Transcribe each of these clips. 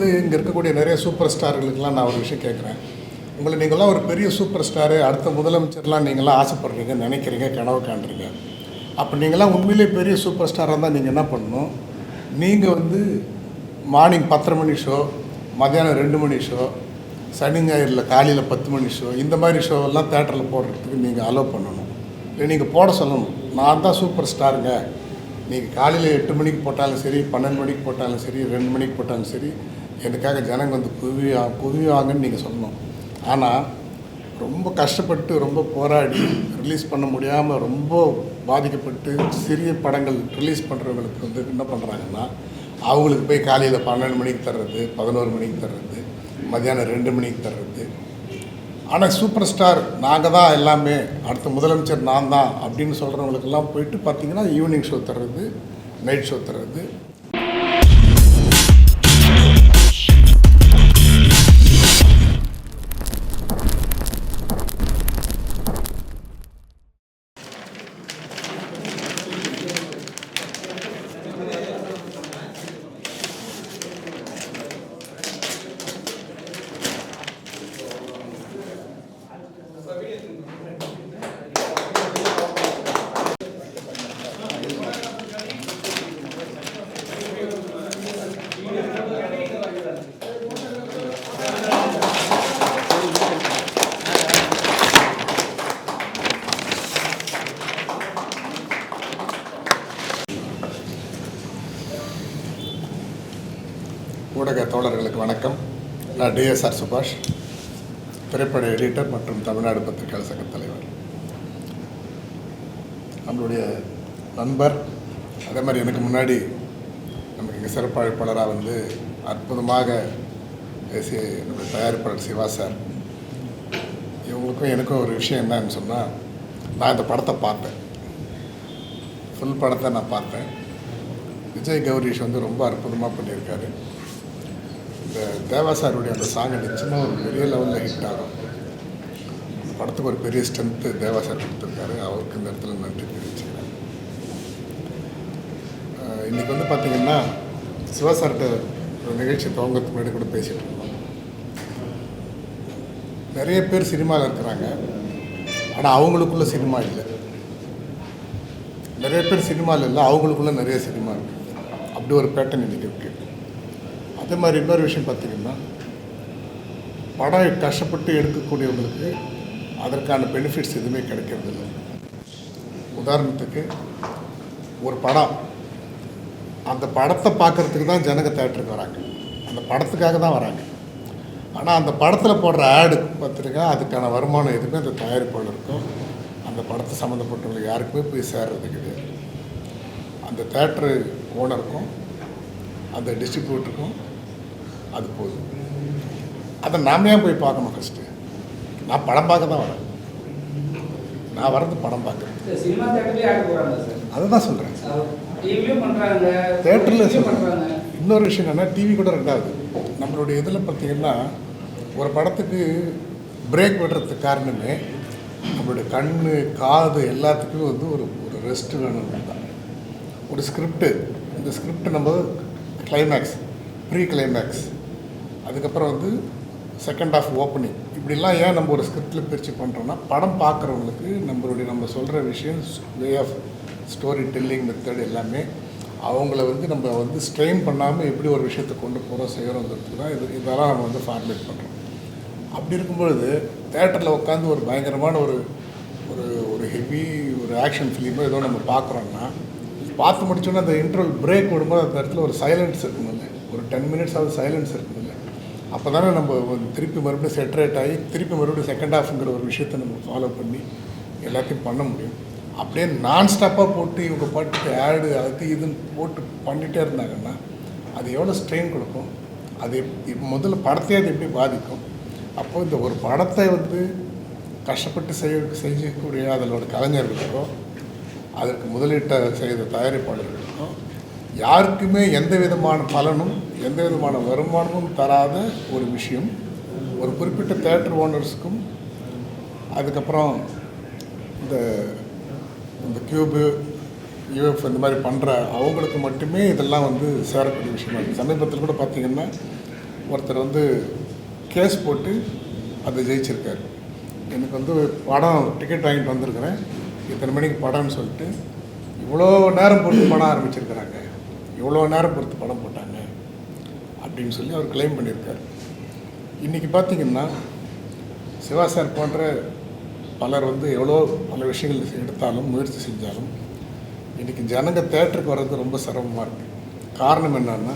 இங்கே இருக்கக்கூடிய நிறைய சூப்பர் ஸ்டார்களுக்கெல்லாம் நான் ஒரு விஷயம் கேட்குறேன். உங்களை நீங்களாம் ஒரு பெரிய சூப்பர் ஸ்டாரு, அடுத்த முதலமைச்சர்லாம் நீங்களாம் ஆசைப்படுறீங்க, நினைக்கிறீங்க, கனவு காண்றீங்க. அப்போ நீங்களாம் உண்மையிலே பெரிய சூப்பர் ஸ்டாராக இருந்தால் நீங்கள் என்ன பண்ணணும்? நீங்கள் மார்னிங் 10:30 மணி ஷோ, மத்தியானம் 2 மணி ஷோ, சனி ஞாயிறில் காலையில் 10 மணி ஷோ, இந்த மாதிரி ஷோவெல்லாம் தேட்டரில் போடுறதுக்கு நீங்கள் அலோவ் பண்ணணும். இல்லை நீங்கள் போட சொல்லணும். நான் தான் சூப்பர் ஸ்டாருங்க, நீங்கள் காலையில் 8 மணிக்கு போட்டாலும் சரி, 12 மணிக்கு போட்டாலும் சரி, 2 மணிக்கு போட்டாலும் சரி, எனக்காக ஜனங்க குவிவாங்கன்னு நீங்கள் சொல்லணும். ஆனால் ரொம்ப கஷ்டப்பட்டு ரொம்ப போராடி ரிலீஸ் பண்ண முடியாமல் ரொம்ப பாதிக்கப்பட்டு சிறிய படங்கள் ரிலீஸ் பண்ணுறவங்களுக்கு என்ன பண்ணுறாங்கன்னா, அவங்களுக்கு போய் காலையில் 12 மணிக்கு தர்றது, 11 மணிக்கு தர்றது, மத்தியானம் 2 மணிக்கு தர்றது. ஆனால் சூப்பர் ஸ்டார் நாங்கள் தான் எல்லாமே, அடுத்த முதலமைச்சர் நான் தான் அப்படின்னு சொல்கிறவங்களுக்கெல்லாம் போயிட்டு பார்த்திங்கன்னா ஈவினிங் ஷோ தர்றது, நைட் ஷோ தர்றது. ஊடக தோழர்களுக்கு வணக்கம். நான் டிஎஸ்ஆர் சுபாஷ், திரைப்பட எடிட்டர் மற்றும் தமிழ்நாடு பத்திரிகையாளர் சங்க தலைவர். நம்மளுடைய நண்பர், அதே மாதிரி எனக்கு முன்னாடி நமக்கு இங்கே சிறப்பு அழைப்பாளராக அற்புதமாக பேசிய என்னுடைய தயாரிப்பாளர் சிவா சார், இவங்களுக்கும் எனக்கும் ஒரு விஷயம் என்னன்னு சொன்னால், நான் இந்த படத்தை பார்த்தேன், ஃபுல் படத்தை நான் பார்த்தேன். விஜய் கௌரீஷ் ரொம்ப அற்புதமாக பண்ணியிருக்காரு. இந்த தேவா சாருடைய அந்த சாங் நிச்சயமாக ஒரு பெரிய லெவலில் ஹிட் ஆகும். அந்த படத்துக்கு ஒரு பெரிய ஸ்ட்ரென்த்து தேவா சார் கொடுத்துருக்காரு. அவருக்கு இந்த இடத்துல நன்றி தெரிவிச்சுக்கிறேன். இன்றைக்கி பார்த்திங்கன்னா சிவா சார்கிட்ட ஒரு நிகழ்ச்சி துவங்கத்துக்கு முன்னாடி கூட பேசிகிட்டு இருந்தோம். நிறைய பேர் சினிமாவில் இருக்கிறாங்க, ஆனால் அவங்களுக்குள்ள சினிமா இல்லை. நிறைய பேர் சினிமாவில் இல்லை, அவங்களுக்குள்ள நிறைய சினிமா இருக்குது. அப்படி ஒரு பேட்டர்ன் இன்றைக்கி இருக்குது. அதே மாதிரி இன்னொரு விஷயம் பார்த்திங்கன்னா, படம் கஷ்டப்பட்டு எடுக்கக்கூடியவங்களுக்கு அதற்கான பெனிஃபிட்ஸ் எதுவுமே கிடைக்கிறதில்லை. உதாரணத்துக்கு ஒரு படம், அந்த படத்தை பார்க்குறதுக்கு தான் ஜனங்க தேட்டருக்கு வராங்க, அந்த படத்துக்காக தான் வராங்க. ஆனால் அந்த படத்தில் போடுற ஆடு பார்த்துருக்கா, அதுக்கான வருமானம் எதுவுமே அந்த தயாரிப்பாளருக்கும் அந்த படத்தை சம்மந்தப்பட்டவங்களுக்கு யாருக்குமே போய் சேர்றது கிடையாது. அந்த தேட்டரு ஓனருக்கும் அந்த டிஸ்ட்ரிபியூட்டருக்கும் அது போதும். அதை நாம ஏன் போய் பார்க்கணும்? ஃபஸ்ட்டு நான் படம் பார்க்க தான் வரேன். நான் வரது படம் பார்க்குறேன். அதுதான் சொல்கிறேன். தேட்டரில் சொல்கிறேன். இன்னொரு விஷயம் என்னென்னா, டிவி கூட ரெண்டாவது. நம்மளுடைய இதில் பார்த்திங்கன்னா, ஒரு படத்துக்கு பிரேக் விடுறதுக்கு காரணமே நம்மளுடைய கண், காது எல்லாத்துக்கும் ஒரு ரெஸ்ட்டு வேணும் தான். ஒரு ஸ்கிரிப்டு, இந்த ஸ்கிரிப்ட் நம்ம கிளைமேக்ஸ், ப்ரீ கிளைமேக்ஸ், அதுக்கப்புறம் செகண்ட் ஆஃப் ஓப்பனிங், இப்படிலாம் ஏன் நம்ம ஒரு ஸ்கிரிப்டில் பிரித்து பண்ணுறோன்னா, படம் பார்க்குறவங்களுக்கு நம்ம சொல்கிற விஷயம், way of story telling method எல்லாமே அவங்கள நம்ம ஸ்ட்ரெயின் பண்ணாமல் எப்படி ஒரு விஷயத்தை கொண்டு போகிறோம் செய்கிறோங்கிறதுக்கு தான் இதெல்லாம் நம்ம ஃபார்மேட் பண்ணுறோம். அப்படி இருக்கும்பொழுது தேட்டரில் உட்காந்து ஒரு பயங்கரமான ஒரு ஒரு ஹெவி ஒரு ஆக்ஷன் ஃபிலிமோ ஏதோ நம்ம பார்க்குறோன்னா, பார்த்து முடிச்சோன்னா அந்த இன்டர்வல் பிரேக் விடும்போது அந்த இடத்துல ஒரு சைலன்ஸ் இருக்கணும்ல, ஒரு 10 மினிட்ஸாவது சைலன்ஸ் இருக்கணும்ல. அப்போ தானே நம்ம திருப்பி மறுபடியும் செட்ரேட் ஆகி திருப்பி மறுபடியும் செகண்ட் ஹாஃப்ங்கிற ஒரு விஷயத்தை நம்ம ஃபாலோ பண்ணி எல்லாத்தையும் பண்ண முடியும். அப்படியே நான் ஸ்டாப்பாக போட்டு இவங்க பாட்டுக்கு ஆடு அது இதுன்னு போட்டு பண்ணிகிட்டே இருந்தாங்கன்னா அது எவ்வளோ ஸ்ட்ரெயின் கொடுக்கும். அது முதல்ல படத்தையே அது எப்படி பாதிக்கும். அப்போது இந்த ஒரு படத்தை கஷ்டப்பட்டு செய்யக்கூடிய அதனோட கலைஞர்களுக்கோ, அதற்கு முதலீட்டை செய்த தயாரிப்பாளர்களுக்கும் யாருக்குமே எந்த விதமான பலனும் எந்த விதமான வருமானமும் தராத ஒரு விஷயம். ஒரு குறிப்பிட்ட தேட்டர் ஓனர்ஸுக்கும், அதுக்கப்புறம் இந்த கியூபு யூஎஃப் இந்த மாதிரி பண்ணுற அவங்களுக்கு மட்டுமே இதெல்லாம் சேரக்கூடிய விஷயமா இருக்குது. சமீபத்தில் கூட பார்த்திங்கன்னா ஒருத்தர் வந்து கேஸ் போட்டு அதை ஜெயிச்சிருக்காரு. எனக்கு வந்து படம் டிக்கெட் வாங்கிட்டு வந்திருக்கிறேன், இத்தனை மணிக்கு படம்னு சொல்லிட்டு இவ்வளோ நேரம் பொறுத்து படம் ஆரம்பிச்சிருக்கிறாங்க, இவ்வளோ நேரம் பொறுத்து படம் போட்டாங்க அப்படின்னு சொல்லி அவர் கிளைம் பண்ணியிருக்காரு. இன்றைக்கி பார்த்திங்கன்னா சிவா சார் போன்ற பலர் வந்து எவ்வளோ பல விஷயங்கள் எடுத்தாலும் முயற்சி செஞ்சாலும் இன்றைக்கி ஜனங்க தேட்டருக்கு வர்றது ரொம்ப சிரமமாக இருக்குது. காரணம் என்னன்னா,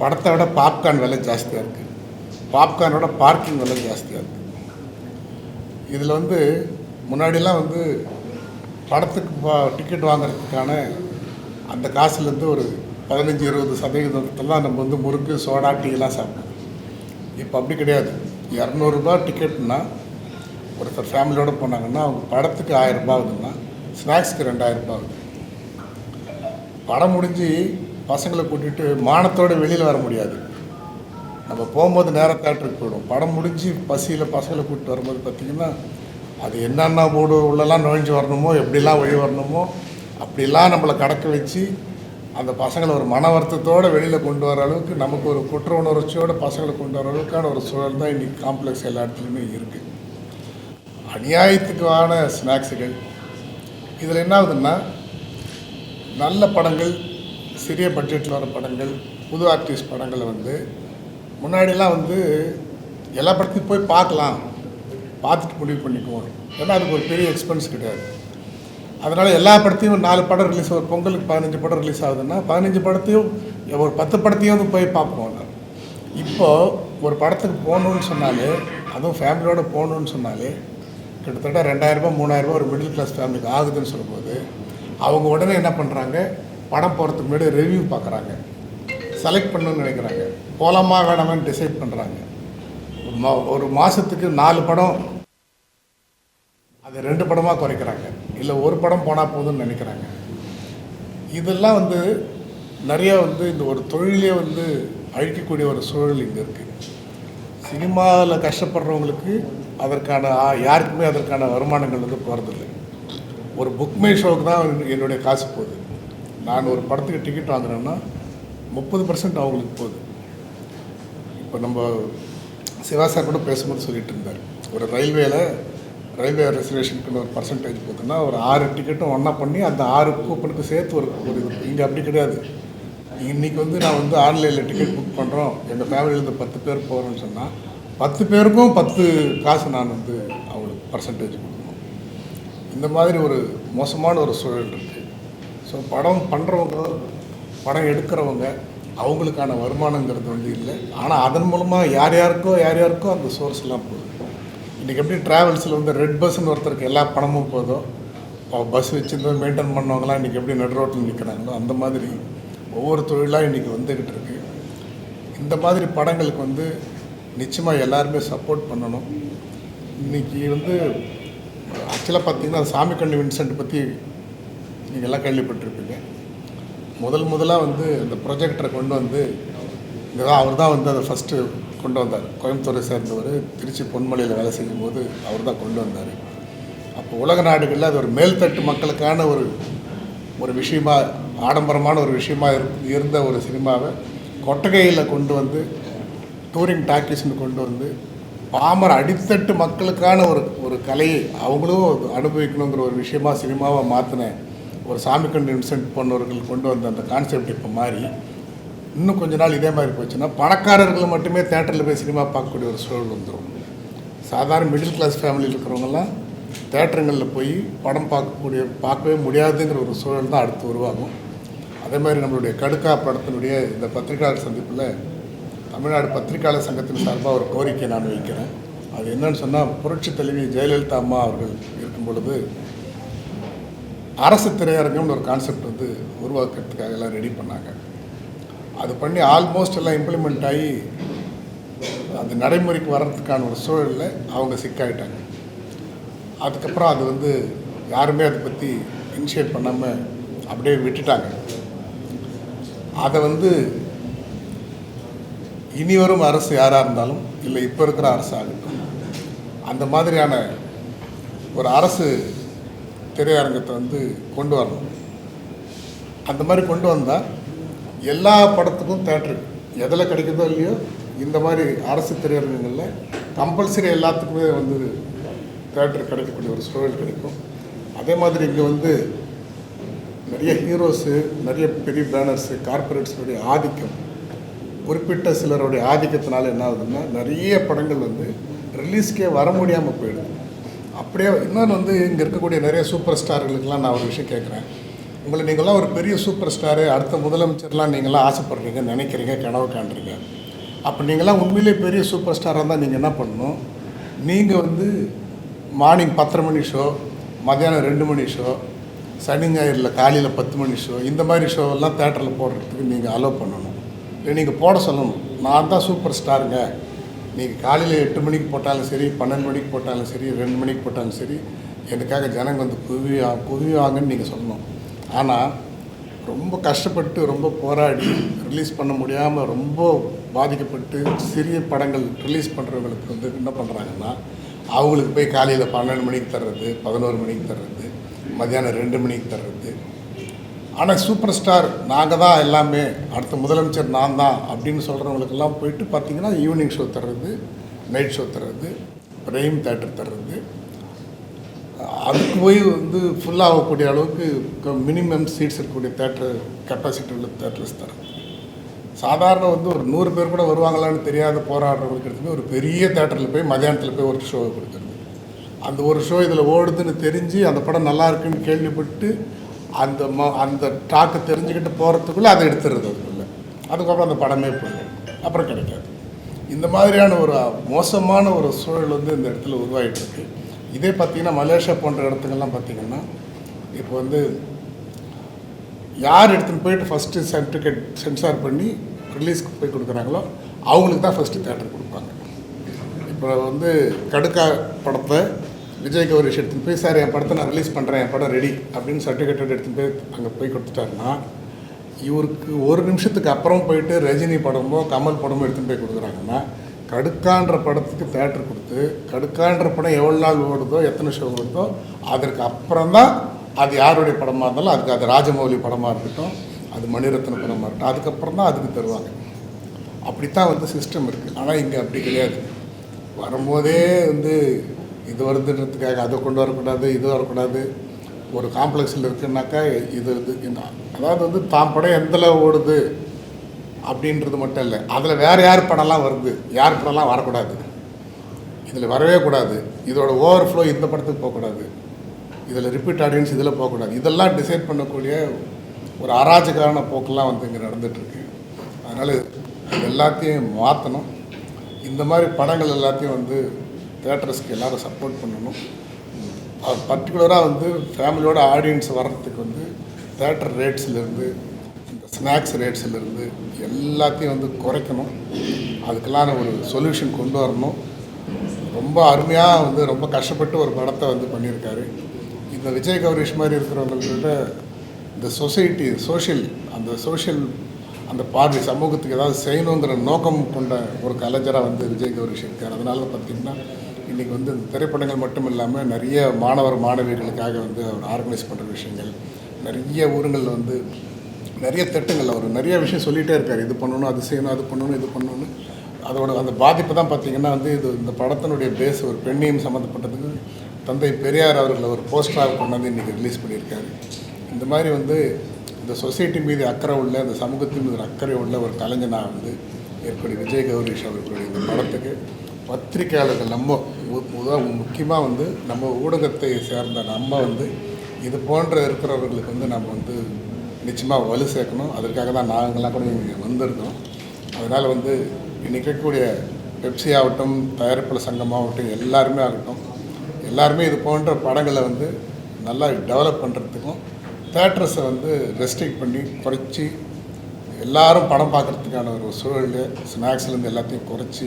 படத்தை விட பாப்கார்ன் விலை ஜாஸ்தியாக இருக்குது, பாப்கார்னோட பார்க்கிங் விலை ஜாஸ்தியாக இருக்குது. இதில் வந்து முன்னாடிலாம் வந்து படத்துக்கு டிக்கெட் வாங்குறதுக்கான அந்த காசுலேருந்து ஒரு 15-20% தான் நம்ம வந்து முறுக்கு சோடா டீலாம் சாப்பிட்டோம். இப்போ அப்படி கிடையாது. 200 ரூபா டிக்கெட்னா ஒருத்தர் ஃபேமிலியோடு போனாங்கன்னா அவங்க படத்துக்கு 1000 ரூபா ஆகுதுன்னா ஸ்நாக்ஸ்க்கு 2000 ரூபா ஆகுது. படம் முடிஞ்சு பசங்களை கூட்டிகிட்டு மானத்தோடு வெளியில் வர முடியாது. நம்ம போகும்போது நேராக தேட்டருக்கு போயிடும். படம் முடிஞ்சு பசியில் பசங்களை கூப்பிட்டு வரும்போது பார்த்திங்கன்னா அது என்னென்ன போர்டு உள்ளெல்லாம் நுழைஞ்சு வரணுமோ, எப்படிலாம் வழி வரணுமோ அப்படிலாம் நம்மளை கடக்க வச்சு அந்த பசங்களை ஒரு மன வருத்தத்தோடு வெளியில் கொண்டு வர அளவுக்கு, நமக்கு ஒரு குற்ற உணர்ச்சியோடு பசங்களை கொண்டு வர அளவுக்கான ஒரு சூழல் தான் இன்றைக்கி காம்ப்ளெக்ஸ் எல்லா இடத்துலையுமே இருக்குது. அநியாயத்துக்கான ஸ்நாக்ஸுகள். இதில் என்ன ஆகுதுன்னா, நல்ல படங்கள், சிறிய பட்ஜெட்டில் வர படங்கள், புது ஆர்டிஸ்ட் படங்களை வந்து முன்னாடிலாம் வந்து எல்லா படத்தையும் போய் பார்க்கலாம், பார்த்துட்டு முடிவு பண்ணிக்குவோம். ஏன்னா அதுக்கு ஒரு பெரிய எக்ஸ்பென்ஸ் கிடையாது. அதனால் எல்லா படத்தையும் 4 படம் ரிலீஸ், ஒரு பொங்கலுக்கு 15 படம் ரிலீஸ் ஆகுதுன்னா 15 படத்தையும் ஒரு 10 படத்தையும் வந்து போய் பார்ப்போம். இப்போது ஒரு படத்துக்கு போகணுன்னு சொன்னாலே, அதுவும் ஃபேமிலியோடு போகணுன்னு சொன்னாலே கிட்டத்தட்ட 2000 ரூபா 3000 ரூபா ஒரு மிடில் கிளாஸ் ஃபேமிலிக்கு ஆகுதுன்னு சொல்லும்போது அவங்க உடனே என்ன பண்ணுறாங்க, படம் போகிறதுக்கு முன்னாடி ரிவ்யூ பார்க்குறாங்க, செலக்ட் பண்ணணும்னு நினைக்கிறாங்க, போகலாமா வேணாமான்னு டிசைட் பண்ணுறாங்க. ஒரு மாதத்துக்கு 4 படம், அது 2 படமாக குறைக்கிறாங்க, இல்லை ஒரு படம் போனால் போதும்னு நினைக்கிறாங்க. இதெல்லாம் வந்து நிறையா வந்து இந்த ஒரு தொழிலே வந்து அழிக்கக்கூடிய ஒரு சூழல் இங்கே இருக்குது. சினிமாவில் கஷ்டப்படுறவங்களுக்கு அதற்கான யாருக்குமே அதற்கான வருமானங்கள் வந்து போகிறதில்லை. ஒரு புக்மை ஷோக்கு தான் என்னுடைய காசு போகுது. நான் ஒரு படத்துக்கு டிக்கெட் வாங்குறேன்னா 30% அவங்களுக்கு போகுது. இப்போ நம்ம சிவா சார் கூட பேசும்போது சொல்லிட்டு இருந்தார், ஒரு ரயில்வே ரிசர்வேஷனுக்குன்னு ஒரு பர்சன்டேஜ் போகுதுன்னா ஒரு 6 டிக்கெட்டும் ஒன்றா பண்ணி அந்த 6 கூப்பனுக்கு சேர்த்து ஒரு இது. இங்கே அப்படி கிடையாது. இன்றைக்கி வந்து நான் வந்து ஆன்லைனில் டிக்கெட் புக் பண்ணுறோம், எங்கள் ஃபேமிலியிலேருந்து 10 பேர் போகிறோன்னு சொன்னால் 10 பேருக்கும் 10 காசு நான் வந்து அவங்களுக்கு பர்சன்டேஜ் கொடுக்கணும். இந்த மாதிரி ஒரு மோசமான ஒரு சூழல் இருக்குது. ஸோ படம் பண்ணுறவங்க, படம் எடுக்கிறவங்க, அவங்களுக்கான வருமானங்கிறது வந்து இல்லை. ஆனால் அதன் மூலமாக யார் யாருக்கோ அந்த சோர்ஸ்லாம் போகுது. இன்றைக்கி எப்படி ட்ராவல்ஸில் வந்து ரெட் பஸ்ஸுன்னு ஒருத்தருக்கு எல்லா பணமும் போதோ, பஸ் வச்சுருந்து மெயின்டைன் பண்ணவங்களாம் இன்றைக்கி எப்படி நடு ரோட்டில் நிற்கிறாங்களோ அந்த மாதிரி ஒவ்வொரு தொழிலாக இன்றைக்கி வந்துக்கிட்டு இருக்குது. இந்த மாதிரி படங்களுக்கு வந்து நிச்சயமாக எல்லாருமே சப்போர்ட் பண்ணணும். இன்றைக்கி வந்து ஆக்சுவலாக பார்த்திங்கன்னா சாமி கண்ணு வின்சென்ட் பற்றி நீங்கள் எல்லாம் கேள்விப்பட்டிருப்பீங்க. முதலாக வந்து அந்த ப்ரொஜெக்டரை கொண்டு வந்து இங்கே தான் அவர் தான் வந்து அதை ஃபஸ்ட்டு கொண்டு வந்தார். கோயம்புத்தூரை சேர்ந்தவர், திருச்சி பொன்மலையில் வேலை செய்யும்போது அவர் தான் கொண்டு வந்தார். அப்போ உலக நாடுகளில் அது ஒரு மேல்தட்டு மக்களுக்கான ஒரு விஷயமா, ஆடம்பரமான ஒரு விஷயமா இருந்த ஒரு சினிமாவை கொட்டகையில் கொண்டு வந்து டூரிங் டாக்கீஸ்னு கொண்டு வந்து பாமர அடித்தட்டு மக்களுக்கான ஒரு கலையை அவங்களும் அனுபவிக்கணுங்கிற ஒரு விஷயமா சினிமாவை மாற்றின ஒரு சாமிக்கண்ணு வின்சென்ட் போன்றவர்கள் கொண்டு வந்த அந்த கான்செப்ட் இப்போ மாறி இன்னும் கொஞ்ச நாள் இதே மாதிரி போச்சுன்னா பணக்காரர்கள் மட்டுமே தேட்டரில் போய் சினிமா பார்க்கக்கூடிய ஒரு சூழல் வந்துடும். சாதாரண மிடில் கிளாஸ் ஃபேமிலியில் இருக்கிறவங்கலாம் தேட்டருங்களில் போய் படம் பார்க்கவே முடியாதுங்கிற ஒரு சூழல் தான் அடுத்து உருவாகும். அதே மாதிரி நம்மளுடைய கடுக்கா படத்தினுடைய இந்த பத்திரிகையாளர் சந்திப்பில் தமிழ்நாடு பத்திரிகையாளர் சங்கத்தின் சார்பாக ஒரு கோரிக்கை நான் வைக்கிறேன். அது என்னன்னு சொன்னால், புரட்சி தலைவி ஜெயலலிதா அம்மா அவர்கள் இருக்கும் பொழுது அரசு திரையரங்கம்னு ஒரு கான்செப்ட் வந்து உருவாக்குறதுக்காக எல்லாம் ரெடி பண்ணாங்க. அது பண்ணி ஆல்மோஸ்ட் எல்லாம் இம்ப்ளிமெண்ட் ஆகி அது நடைமுறைக்கு வர்றதுக்கான ஒரு சூழலில் அவங்க சிக்காயிட்டாங்க. அதுக்கப்புறம் அது வந்து யாருமே அதை பற்றி இனிஷியேட் பண்ணாமல் அப்படியே விட்டுட்டாங்க. அதை வந்து இனி வரும் அரசு யாராக இருந்தாலும், இல்லை இப்போ இருக்கிற அரசு ஆகட்டும், அந்த மாதிரியான ஒரு அரசு திரையரங்கத்தை வந்து கொண்டு வரணும். அந்த மாதிரி கொண்டு வந்தால் எல்லா படத்துக்கும் தேட்டரு எதில் கிடைக்குதோ இல்லையோ இந்த மாதிரி அரசு திரையரங்குகளில் கம்பல்சரி எல்லாத்துக்குமே வந்து தேட்டர் கிடைக்கக்கூடிய ஒரு சூழல் கிடைக்கும். அதே மாதிரி இங்கே வந்து நிறைய ஹீரோஸு, நிறைய பெரிய பேனர்ஸு, கார்பரேட்ஸுடைய ஆதிக்கம், குறிப்பிட்ட சிலருடைய ஆதிக்கத்தினால என்ன ஆகுதுன்னா நிறைய படங்கள் வந்து ரிலீஸ்க்கே வர முடியாமல் போயிடுது. அப்படியே இன்னொன்று வந்து இங்கே இருக்கக்கூடிய நிறைய சூப்பர் ஸ்டார்களுக்கெல்லாம் நான் ஒரு விஷயம் கேட்குறேன். உங்களை நீங்களாம் ஒரு பெரிய சூப்பர் ஸ்டாரு, அடுத்த முதலமைச்சர்லாம் நீங்களாம் ஆசைப்படுறீங்க, நினைக்கிறீங்க, கனவு காண்றீங்க. அப்போ நீங்களாம் உண்மையிலே பெரிய சூப்பர் ஸ்டாராக இருந்தால் நீங்கள் என்ன பண்ணணும்? நீங்கள் வந்து மார்னிங் 10:30 மணி ஷோ, மத்தியானம் 2 மணி ஷோ, சனி ஞாயிறில் காலையில் 10 மணி ஷோ, இந்த மாதிரி ஷோவெல்லாம் தேட்டரில் போடுறதுக்கு நீங்கள் அலோவ் பண்ணணும். இல்லை நீங்கள் போட சொல்லணும். நான் தான் சூப்பர் ஸ்டாருங்க, நீங்கள் காலையில் 8 மணிக்கு போட்டாலும் சரி, 12 மணிக்கு போட்டாலும் சரி, 2 மணிக்கு போட்டாலும் சரி, எனக்காக ஜனங்க வந்து குவிவாங்கன்னு நீங்கள் சொல்லணும். ஆனால் ரொம்ப கஷ்டப்பட்டு, ரொம்ப போராடி ரிலீஸ் பண்ண முடியாமல் ரொம்ப பாதிக்கப்பட்டு சிறிய படங்கள் ரிலீஸ் பண்ணுறவங்களுக்கு வந்து என்ன பண்ணுறாங்கன்னா, அவங்களுக்கு போய் காலையில் 12 மணிக்கு தர்றது, 11 மணிக்கு தர்றது, மத்தியானம் 2 மணிக்கு தர்றது. ஆனால் சூப்பர் ஸ்டார் நாங்கள் தான் எல்லாமே, அடுத்த முதலமைச்சர் நான் தான் அப்படின்னு சொல்கிறவங்களுக்கெல்லாம் போயிட்டு பார்த்திங்கன்னா ஈவினிங் ஷோ தர்றது, நைட் ஷோ தர்றது, பிரைம் தேட்டர் தர்றது, அதுக்கு போய் வந்து ஃபுல்லாகக்கூடிய அளவுக்கு மினிமம் சீட்ஸ் இருக்கக்கூடிய தேட்டர் கெப்பாசிட்டி உள்ள தேட்டர்ஸ் தரும். சாதாரண வந்து ஒரு 100 பேர் கூட வருவாங்களான்னு தெரியாத போராடுறவங்களுக்கு எடுத்துமே ஒரு பெரிய தேட்டரில் போய் மதியானத்தில் போய் ஒரு ஷோவை கொடுக்குறது. அந்த ஒரு ஷோ இதில் ஓடுதுன்னு தெரிஞ்சு அந்த படம் நல்லா இருக்குன்னு கேள்விப்பட்டு அந்த டாக்கை தெரிஞ்சுக்கிட்டு போகிறதுக்குள்ளே அதை எடுத்துடுறது. அதுக்கப்புறம் அந்த படமே போயிடும், அப்புறம் கிடைக்காது. இந்த மாதிரியான ஒரு மோசமான ஒரு சூழல் வந்து இந்த இடத்துல உருவாகிட்டுருக்கு. இதே பார்த்திங்கன்னா மலேசியா போன்ற இடத்துக்கெல்லாம் பார்த்திங்கன்னா இப்போ வந்து யார் எடுத்துன்னு போயிட்டு ஃபஸ்ட்டு சர்டிஃபிகேட் சென்சார் பண்ணி ரிலீஸ்க்கு போய் கொடுக்குறாங்களோ அவங்களுக்கு தான் ஃபஸ்ட்டு தேட்டர் கொடுப்பாங்க. இப்போ வந்து கடுக்கா படத்தை விஜய் கௌரிஷ் எடுத்துன்னு போய், சார் என் படத்தை நான் ரிலீஸ் பண்ணுறேன், என் படம் ரெடி அப்படின்னு சர்டிஃபிகேட் எடுத்துன்னு போய் அங்கே போய் கொடுத்துட்டாருன்னா, இவருக்கு ஒரு நிமிஷத்துக்கு அப்புறம் போயிட்டு ரஜினி படமோ கமல் படமோ எடுத்துன்னு போய் கொடுக்குறாங்கன்னா, கடுக்கான்ற படத்துக்கு தேட்டர் கொடுத்து கடுக்கான்ற படம் எவ்வளோ நாள் ஓடுதோ, எத்தனை ஷோ ஓடுதோ, அதற்கு அப்புறம் தான் அது யாருடைய படமாக இருந்தாலும், அதுக்கு அது ராஜமௌலி படமாக இருக்கட்டும், அது மணிரத்ன படமாக இருக்கட்டும், அதுக்கப்புறம் தான் அதுக்கு தருவாங்க. அப்படித்தான் வந்து சிஸ்டம் இருக்குது. ஆனால் இங்கே அப்படி கிடையாது. வரும்போதே வந்து இது வருதுன்றதுக்காக அதை கொண்டு வரக்கூடாது, இது வரக்கூடாது. ஒரு காம்ப்ளெக்ஸில் இருக்குன்னாக்கா இது அதாவது வந்து தான் படம் எந்தளவு ஓடுது அப்படின்றது மட்டும் இல்லை, அதில் வேறு யார் படம்லாம் வருது, யார் படம்லாம் வரக்கூடாது, இதில் வரவே கூடாது, இதோட ஓவர்ஃப்ளோ இந்த படத்துக்கு போகக்கூடாது, இதில் ரிப்பீட் ஆடியன்ஸ் இதில் போகக்கூடாது, இதெல்லாம் டிசைட் பண்ணக்கூடிய ஒரு அராஜகான போக்கெல்லாம் வந்து இங்கே நடந்துகிட்ருக்கு. அதனால் எல்லாத்தையும் மாற்றணும். இந்த மாதிரி படங்கள் எல்லாத்தையும் வந்து தேட்டர்ஸ்க்கு எல்லோரும் சப்போர்ட் பண்ணணும். பர்டிகுலராக வந்து ஃபேமிலியோட ஆடியன்ஸ் வர்றதுக்கு வந்து தேட்டர் ரேட்ஸ்லேருந்து இந்த ஸ்நாக்ஸ் ரேட்ஸ்லேருந்து எல்லாத்தையும் வந்து குறைக்கணும். அதுக்கெல்லாம் ஒரு சொல்யூஷன் கொண்டு வரணும். ரொம்ப அருமையாக வந்து ரொம்ப கஷ்டப்பட்டு ஒரு படத்தை வந்து பண்ணியிருக்காரு. இந்த விஜய் கௌரிஷ் மாதிரி இருக்கிறவங்கள்கிட்ட இந்த சொசைட்டி சோஷியல் அந்த பார்வை சமூகத்துக்கு ஏதாவது செய்யணுங்கிற நோக்கம் கொண்ட ஒரு கலைஞராக வந்து விஜய் கௌரிஷ் இருக்கார். அதனால பார்த்திங்கன்னா இன்றைக்கி வந்து இந்த திரைப்படங்கள் மட்டும் இல்லாமல் நிறைய மாணவிகளுக்காக வந்து அவர் ஆர்கனைஸ் பண்ணுற விஷயங்கள், நிறைய ஊருங்களில் வந்து நிறைய திட்டங்கள், அவர் நிறைய விஷயம் சொல்லிகிட்டே இருக்கார். இது பண்ணணும், அது செய்யணும், அது பண்ணணும், இது பண்ணணும்னு. அதோட அந்த பாதிப்பு தான் பார்த்திங்கன்னா வந்து இந்த படத்தினுடைய பேஸ் ஒரு பெண்ணையும் சம்மந்தப்பட்டதுக்கு தந்தை பெரியார் அவர்களை ஒரு போஸ்டராக கொண்டு வந்து இன்றைக்கி ரிலீஸ் பண்ணியிருக்காரு. இந்த மாதிரி வந்து இந்த சொசைட்டி மீது அக்கறை உள்ள, இந்த சமூகத்தின் மீது அக்கறை உள்ள ஒரு கலைஞனாக வந்து ஏற்படி விஜய் கௌரிஷ் அவர்களுடைய இந்த படத்துக்கு பத்திரிகையாளர்கள் நம்ம முக்கியமாக வந்து நம்ம ஊடகத்தை சேர்ந்த நம்ம வந்து இது போன்ற இருக்கிறவர்களுக்கு வந்து நம்ம வந்து நிச்சயமாக வலு சேர்க்கணும். அதற்காக தான் நாங்கள்லாம் கூட இங்கே வந்திருக்கோம். அதனால் வந்து இன்றைக்கி இருக்கக்கூடிய பெப்சி ஆகட்டும், தயாரிப்பாளர் சங்கமாகட்டும், எல்லாருமே இது போன்ற படங்களை வந்து நல்லா டெவலப் பண்ணுறதுக்கும், தேட்டர்ஸை வந்து ரெஸ்ட்ரிக்ட் பண்ணி குறைச்சி எல்லோரும் படம் பார்க்குறதுக்கான ஒரு சூழல், ஸ்நாக்ஸ்லேருந்து எல்லாத்தையும் குறைச்சி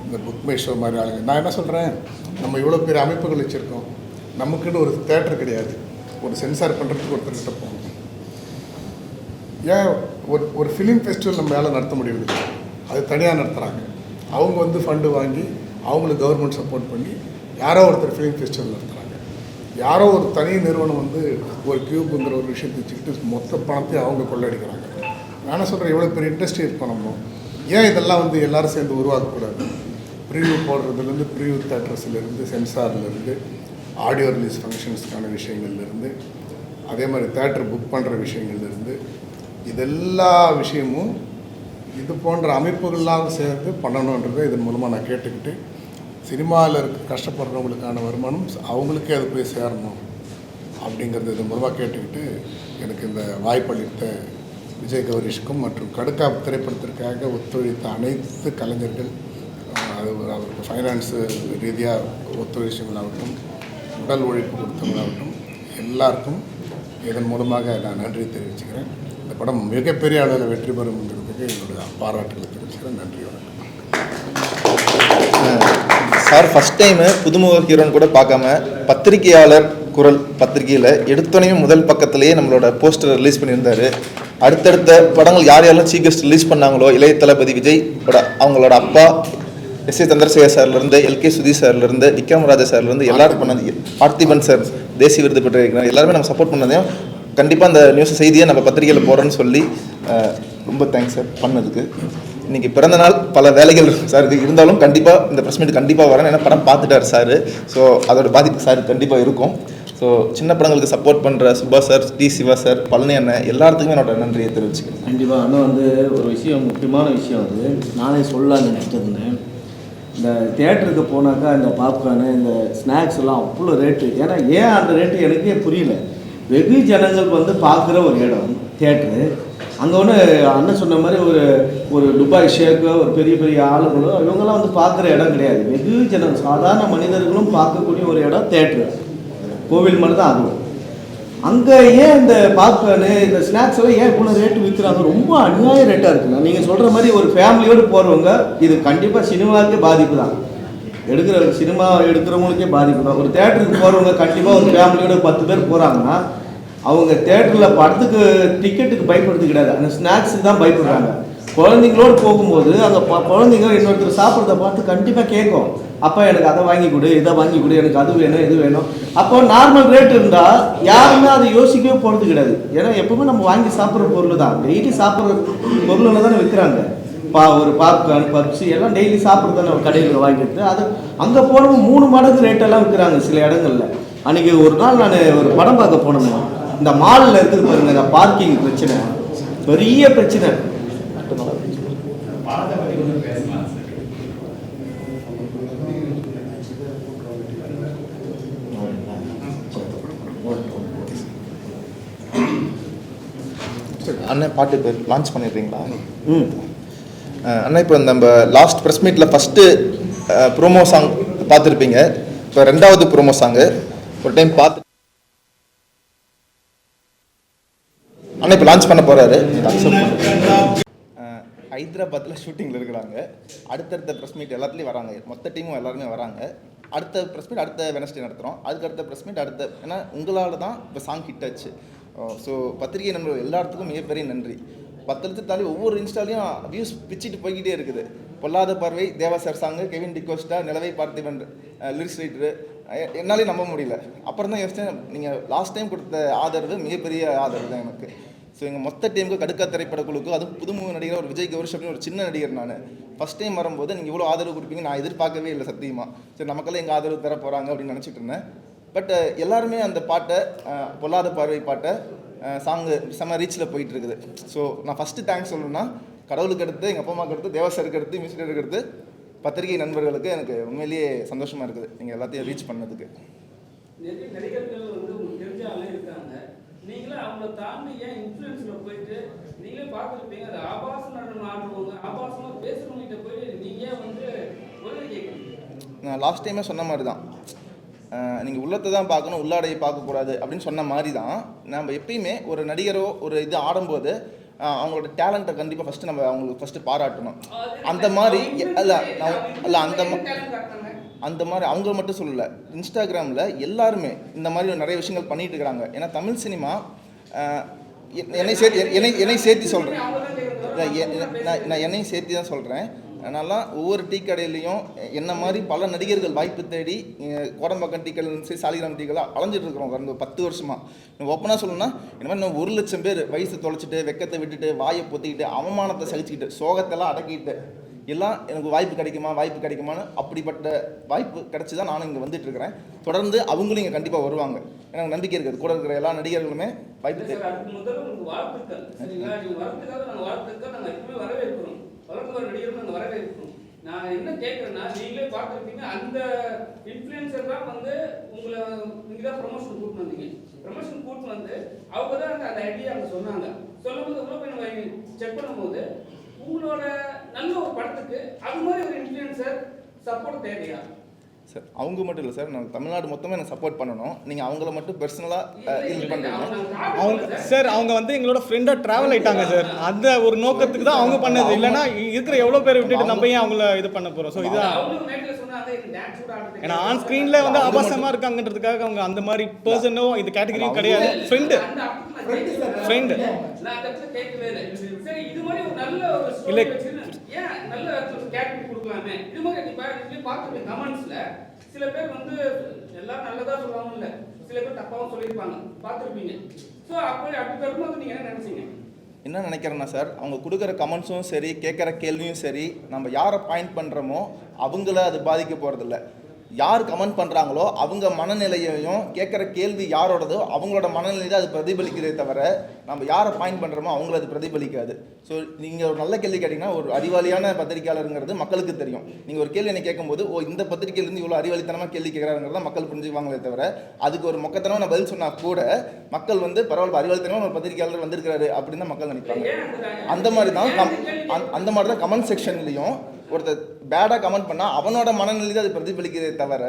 இந்த புக் மை ஷோ மாதிரி ஆளுங்க. நான் என்ன சொல்கிறேன், நம்ம இவ்வளோ பெரிய அமைப்புகள் வச்சுருக்கோம், நமக்குன்னு ஒரு தேட்டர் கிடையாது. ஒரு சென்சார் பண்ணுறதுக்கு ஒருத்தர்கிட்ட போகணும். ஏன் ஒரு ஃபிலிம் ஃபெஸ்டிவல் நம்ம வேலை நடத்த முடியுது, அது தனியாக நடத்துகிறாங்க. அவங்க வந்து ஃபண்டு வாங்கி அவங்களுக்கு கவர்மெண்ட் சப்போர்ட் பண்ணி யாரோ ஒருத்தர் ஃபிலிம் ஃபெஸ்டிவல் நடத்துகிறாங்க. யாரோ ஒரு தனி நிறுவனம் வந்து ஒரு கியூப்புங்கிற ஒரு விஷயத்தை வச்சுக்கிட்டு மொத்த பணத்தையும் அவங்க கொள்ளடிக்கிறாங்க. நான் சொல்கிறேன், இவ்வளோ பெரிய இண்டஸ்ட்ரி இருக்கோம், நம்ம ஏன் இதெல்லாம் வந்து எல்லோரும் சேர்ந்து உருவாக்கக்கூடாது? ப்ரிவியூ போடுறதுலேருந்து ப்ரிவியூ தேட்டர்ஸ்லேருந்து சென்சார்லேருந்து ஆடியோ ரிலீஸ் ஃபங்க்ஷன்ஸ்க்கான விஷயங்கள்லேருந்து அதே மாதிரி தேட்டர் புக் பண்ணுற விஷயங்கள்லேருந்து இதெல்லா விஷயமும் இது போன்ற அமைப்புகள்லாம் சேர்ந்து பண்ணணுன்றதை இதன் மூலமாக நான் கேட்டுக்கிட்டு சினிமாவில் இருக்க கஷ்டப்படுறவங்களுக்கான வருமானம் அவங்களுக்கே அது போய் சேரணும் அப்படிங்கிறது இதன் மூலமாக கேட்டுக்கிட்டு எனக்கு இந்த வாய்ப்பளித்த விஜய் கௌரீஷ்க்கும் மற்றும் கடுக்காப்பு திரைப்படத்திற்காக ஒத்துழைத்த அனைத்து கலைஞர்கள், அது அவருக்கு ஃபைனான்ஸு ரீதியாக ஒத்துழைச்சவங்களாகட்டும், உடல் உழைப்பு கொடுத்தவங்களாகட்டும், எல்லாருக்கும் இதன் மூலமாக நான் நன்றி தெரிவிச்சுக்கிறேன். இந்த படம் மிகப்பெரிய அளவில் வெற்றி பெறும்ங்கிறதுக்கு என்னுடைய பாராட்டுகளை தெரிவிச்சுக்கிறேன். நன்றி, வணக்கம். சார் ஃபஸ்ட் டைமு புதுமுக ஹீரோன்னு கூட பார்க்காம பத்திரிகையாளர் குரல் பத்திரிகையில் எடுத்தோனையும் முதல் பக்கத்திலேயே நம்மளோட போஸ்டர் ரிலீஸ் பண்ணியிருந்தார். அடுத்தடுத்த படங்கள் யார் யாரெல்லாம் சீக்கிரம் ரிலீஸ் பண்ணாங்களோ இளைய தளபதி விஜய் அவங்களோட அப்பா எஸ் ஏ சந்திரசேகர் சார்லேருந்து எல்கே சுதி சார்லேருந்து விக்ரமராஜா சார்லேருந்து எல்லாரும் பண்ணது, பார்த்திபன் சார் தேசிய விருது பெற்றிருக்கிறாங்க, எல்லாருமே நம்ம சப்போர்ட் பண்ணதையும் கண்டிப்பாக அந்த நியூஸ் செய்தியை நம்ம பத்திரிகையில் போகிறோன்னு சொல்லி ரொம்ப தேங்க்ஸ் சார் பண்ணதுக்கு. இன்றைக்கி பிறந்த நாள் பல வேலைகள் சார் இருந்தாலும் கண்டிப்பாக இந்த ப்ரெஸ் மீட் கண்டிப்பாக வரேன். ஏன்னா படம் பார்த்துட்டார் சார். ஸோ அதோட பாதிப்பு சார் கண்டிப்பாக இருக்கும். ஸோ சின்ன படங்களுக்கு சப்போர்ட் பண்ணுற Subha sir, T Siva sir, Palani அண்ணன் எல்லாத்துக்குமே என்னோட நன்றியை தெரிவிச்சுக்கிறேன். கண்டிப்பாக ஆனால் வந்து ஒரு விஷயம், முக்கியமான விஷயம் அது நானே சொல்லலாம்னு நினச்சிருந்தேன். இந்த தேட்டருக்கு போனாக்கா இந்த பாப்கார்னு இந்த ஸ்நாக்ஸ் எல்லாம் அவ்வளோ ரேட்டு. ஏன்னா ஏன் அந்த ரேட்டு எனக்கே புரியல. வெகு ஜனங்கள் வந்து பார்க்குற ஒரு இடம் தேட்ரு. அங்கே ஒன்று அண்ணன் சொன்ன மாதிரி ஒரு துபாய் ஷேக்கோ ஒரு பெரிய பெரிய ஆளுங்களோ இவங்கெல்லாம் வந்து பார்க்குற இடம் கிடையாது. வெகு ஜனம் சாதாரண மனிதர்களும் பார்க்கக்கூடிய ஒரு இடம் தேட்ரு. கோவில் மாதிரி தான் அதுவும். அங்கே ஏன் இந்த பாப்கார்னு இந்த ஸ்நாக்ஸ் எல்லாம் ஏன் இவ்வளோ ரேட்டு விற்கிறாங்க? ரொம்ப அநியாய ரேட்டாக இருக்குங்க. நீங்கள் சொல்கிற மாதிரி ஒரு ஃபேமிலியோடு போகிறவங்க இது கண்டிப்பாக சினிமாவுக்கே பாதிப்பு தான். சினிமா எடுக்கிறவங்களுக்கே பாதிப்பு தான். ஒரு தேட்டருக்கு போகிறவங்க கண்டிப்பாக ஒரு ஃபேமிலியோட 10 பேர் போகிறாங்கன்னா அவங்க தேட்டரில் படத்துக்கு டிக்கெட்டுக்கு பயப்படுறது கிடையாது, அந்த ஸ்நாக்ஸுக்கு தான் பயப்படுறாங்க. குழந்தைங்களோடு போகும்போது அங்கே குழந்தைங்க இன்னொருத்தர் சாப்பிட்றத பார்த்து கண்டிப்பாக கேட்கும், அப்போ எனக்கு அதை வாங்கி கொடு, இதை வாங்கி கொடு, எனக்கு அது வேணும் இது வேணும். அப்போ நார்மல் ரேட் இருந்தால் யாருமே அதை யோசிக்கவே போகிறது கிடையாது. ஏன்னா எப்பவுமே நம்ம வாங்கி சாப்பிட்ற பொருள் தான், டெய்லி சாப்பிட்ற பொருளில் தானே விற்கிறாங்க. ஒரு பாப்கார்ன், பப்ஸி எல்லாம் டெய்லி சாப்பிட்றது தானே கடையில் வாங்கிட்டு. அது அங்கே போனவங்க 3 மடங்கு ரேட்டெல்லாம் விற்கிறாங்க சில இடங்களில். அன்றைக்கி ஒரு நாள் நான் ஒரு படம் பார்க்க போனேன். இந்த மாலில் இருக்குது பாருங்கள், இந்த பார்க்கிங் பிரச்சனை பெரிய பிரச்சனை. அண்ணன் பாட்டு பேர் லான்ச் பண்ணிடுறீங்களா? அண்ணா இப்போ நம்ம லாஸ்ட் ப்ரெஸ் மீட்டில் ஃபஸ்ட்டு ப்ரோமோ சாங் பார்த்துருப்பீங்க. இப்போ 2வது ப்ரோமோ சாங்கு ஒரு டைம் பார்த்து அண்ணா இப்போ லான்ச் பண்ண போகிறாரு. ஹைதராபாத்தில் ஷூட்டிங்கில் இருக்கிறாங்க. அடுத்தடுத்த ப்ரெஸ் மீட் எல்லாத்துலேயும் வராங்க, மொத்த டீமும் எல்லாருமே வராங்க. அடுத்த ப்ரெஸ் மீட் அடுத்த வெனஸ்டே நடத்துகிறோம். அதுக்கடுத்த ப்ரெஸ் மீட் அடுத்த, ஏன்னா உங்களால் தான் இப்போ சாங் ஹிட் ஆச்சு. ஸோ பத்திரிகை நண்பர்கள் எல்லாத்துக்கும் மிகப்பெரிய நன்றி. 10 லட்சம் தாண்டி ஒவ்வொரு இன்ஸ்டாலையும் வியூஸ் பிச்சுட்டு போய்கிட்டே இருக்குது. பொல்லாத பார்வை தேவா சார் சாங்கு, கெவின் டிகோஸ்டா, நிலவை பார்த்திபன் லிரிக்ஸ் ரைட்டரு, என்னாலே நம்ப முடியல. அப்புறம் தான் யோசிச்சேன், நீங்கள் லாஸ்ட் டைம் கொடுத்த ஆதரவு மிகப்பெரிய ஆதரவு தான் எனக்கு. ஸோ எங்கள் மொத்த டீமுக்கு, கடுக்கா திரைப்பட குழுக்கு, அதுவும் புதுமுக நடிகர் ஒரு விஜய் கௌரீஷ் அப்படின்னு ஒரு சின்ன நடிகர் நான் ஃபஸ்ட் டைம் வரும்போது நீங்கள் இவ்வளோ ஆதரவு கொடுப்பீங்க நான் எதிர்பார்க்கவே இல்லை சத்தியமாக. சரி நமக்கெல்லாம் எங்கள் ஆதரவு தர போகிறாங்க அப்படின்னு நினச்சிட்டு இருந்தேன். பட் எல்லாருமே அந்த பாட்டை, பொல்லாத பார்வை பாட்டை சாங்கு செம்ம ரீச்சில் போயிட்டு இருக்குது. ஸோ நான் ஃபஸ்ட்டு தேங்க்ஸ் சொல்லணும்னா கடவுளுக்கு அடுத்து, எங்கள் அப்பா அம்மாவுக்கு அடுத்து, தேவசருக்கு அடுத்து, மியூசிக்கு அடுத்து பத்திரிகை நண்பர்களுக்கு எனக்கு உண்மையிலேயே சந்தோஷமாக இருக்குது நீங்கள் எல்லாத்தையும் ரீச் பண்ணதுக்கு. நடிகர்கள் வந்து உங்களுக்கு தெரிஞ்சாலே இருக்காங்க, நீங்களே அவங்கள தாண்டி ஏன் இன்ஃப்ளூயன்ஸில் போயிட்டு நீங்களே பார்த்துருப்பீங்க, அது ஆபாசம் நடனம் ஆடுறவங்க, ஆபாசமாக பேசுகிறவங்ககிட்ட போய் நீங்கள் வந்து உதவி கேட்குறீங்க. நான் லாஸ்ட் டைமே சொன்ன மாதிரி தான், நீங்கள் உள்ளத்தை தான் பார்க்கணும், உள்ளாடையை பார்க்கக்கூடாது அப்படின்னு சொன்ன மாதிரி தான். நம்ம எப்பயுமே ஒரு நடிகரோ ஒரு இது ஆடும்போது அவங்களோட டேலண்ட்டை கண்டிப்பாக ஃபஸ்ட்டு நம்ம அவங்களுக்கு ஃபஸ்ட்டு பாராட்டணும். அந்த மாதிரி அந்த மாதிரி அவங்க மட்டும் சொல்லலை, இன்ஸ்டாகிராமில் எல்லாருமே இந்த மாதிரி நிறைய விஷயங்கள் பண்ணிகிட்டு இருக்கிறாங்க. ஏன்னா தமிழ் சினிமா என்னை சேர்த்து சொல்கிறேன், நான் என்னையும் சேர்த்து தான் சொல்கிறேன். அதனால ஒவ்வொரு டீ கடையிலையும் என்ன மாதிரி பல நடிகர்கள் வாய்ப்பு தேடி கோடம்பாக்கம் டீ கடையிலும் சரி சாலிகிராம் டீ கடை அலைஞ்சிட்டு இருக்கிறோம் கடந்த 10 வருஷமாக. ஓப்பனாக சொல்லணும்னா இந்த மாதிரி நம்ம 1 லட்சம் பேர் வயசு தொலைச்சிட்டு வெக்கத்தை விட்டுட்டு வாயை பொத்திக்கிட்டு அவமானத்தை சகிச்சுக்கிட்டு சோகத்தெல்லாம் அடக்கிட்டு எல்லாம் எனக்கு வாய்ப்பு கிடைக்குமான்னு அப்படிப்பட்ட வாய்ப்பு கிடச்சி தான் நானும் இங்கே வந்துட்டு இருக்கிறேன். தொடர்ந்து அவங்களும் இங்கே கண்டிப்பாக வருவாங்க, எனக்கு நம்பிக்கை இருக்குது. கூட இருக்கிற எல்லா நடிகர்களுமே வாய்ப்பு சார், அதுக்கு முதல்ல உங்களுக்கு வாழ்த்துக்கள். சரிங்களா? நீங்க வரதுக்காக நாங்கள் வாழ்த்துக்கள் நாங்கள் எப்பவுமே வரவேற்கிறோம். வளர்ந்து வர நடிகர்கள் நாங்கள் வரவேற்கிறோம். நான் என்ன கேட்குறேன்னா, நீங்களே பார்த்துருப்பீங்க, அந்த இன்ஃப்ளூயன்சர் தான் வந்து உங்களை நீங்கள் தான் ப்ரொமோஷன் கூட்டு வந்தீங்க. ப்ரொமோஷன் கூட்டு வந்து அவங்க தான் அந்த ஐடியா அவங்க சொன்னாங்க. சொல்லும்போது உள்ள போய் நம்ம செக் பண்ணும்போது உங்களோட நல்ல ஒரு படத்துக்கு அது மாதிரி ஒரு இன்ஃப்ளூயன்சர் சப்போர்ட் தேவையா? சார் அவங்க மட்டும் இல்லை சார், நாங்கள் தமிழ்நாடு மொத்தமே எனக்கு சப்போர்ட் பண்ணணும். நீங்கள் அவங்கள மட்டும் பர்சனலாக இது பண்ணுறீங்க. அவங்க வந்து எங்களோட ஃப்ரெண்டாக ட்ராவல் ஆயிட்டாங்க சார். அந்த ஒரு நோக்கத்துக்கு தான் அவங்க பண்ணது. இல்லைன்னா இருக்கிற எவ்வளோ பேரை விட்டுட்டு நம்ம ஏன் அவங்கள இது பண்ண போகிறோம்? ஸோ இதுதான் ஏன்னா ஆன் ஸ்க்ரீனில் வந்து ஆபாசமாக இருக்காங்கன்றதுக்காக அவங்க அந்த மாதிரி பர்சனோ இது கேட்டகரியும் கிடையாது. ஃப்ரெண்டு இல்லை சில பேர் வந்து எல்லாம் நல்லதா சொல்லுவாங்க, இல்ல சில பேர் தப்பாவும் சொல்லியிருப்பாங்க, பார்த்துருப்பீங்க. ஸோ அப்படி வரும்போது நீங்க என்ன நினைச்சீங்க? என்ன நினைக்கிறேன்னா சார், அவங்க கொடுக்குற கமெண்ட்ஸும் சரி கேட்குற கேள்வியும் சரி நம்ம யாரை பாயிண்ட் பண்ணுறோமோ அவங்கள அது பாதிக்க போகிறதில்ல. யார் கமெண்ட் பண்ணுறாங்களோ அவங்க மனநிலையையும் கேட்குற கேள்வி யாரோடதோ அவங்களோட மனநிலை தான் அது பிரதிபலிக்கிறதே தவிர நம்ம யாரை பாயிண்ட் பண்ணுறோமோ அவங்கள அது பிரதிபலிக்காது. ஸோ நீங்கள் ஒரு நல்ல கேள்வி கேட்டிங்கன்னா, ஒரு அறிவாளியான பத்திரிகையாளருங்கிறது மக்களுக்கு தெரியும். நீங்கள் ஒரு கேள்வி என்ன கேட்கும்போது இந்த பத்திரிகையிலேருந்து இவ்வளோ அறிவாளித்தனமாக கேள்வி கேட்குறாங்கிறத மக்கள் புரிஞ்சுக்குவாங்களே தவிர அதுக்கு ஒரு மொக்கத்தனமாக நான் பதில் சொன்னால் கூட மக்கள் வந்து பரவாயில்ல அறிவாளித்தனமாக ஒரு பத்திரிகையாளர் வந்திருக்கிறாரு அப்படின்னு தான் மக்கள் நினைப்பாங்க. அந்த மாதிரி தான் கமெண்ட் செக்ஷன்லேயும் ஒருத்தர் பேடாக கமெண்ட் பண்ணால் அவனோட மனநிலை தான் அது பிரதிபலிக்கிறதே தவிர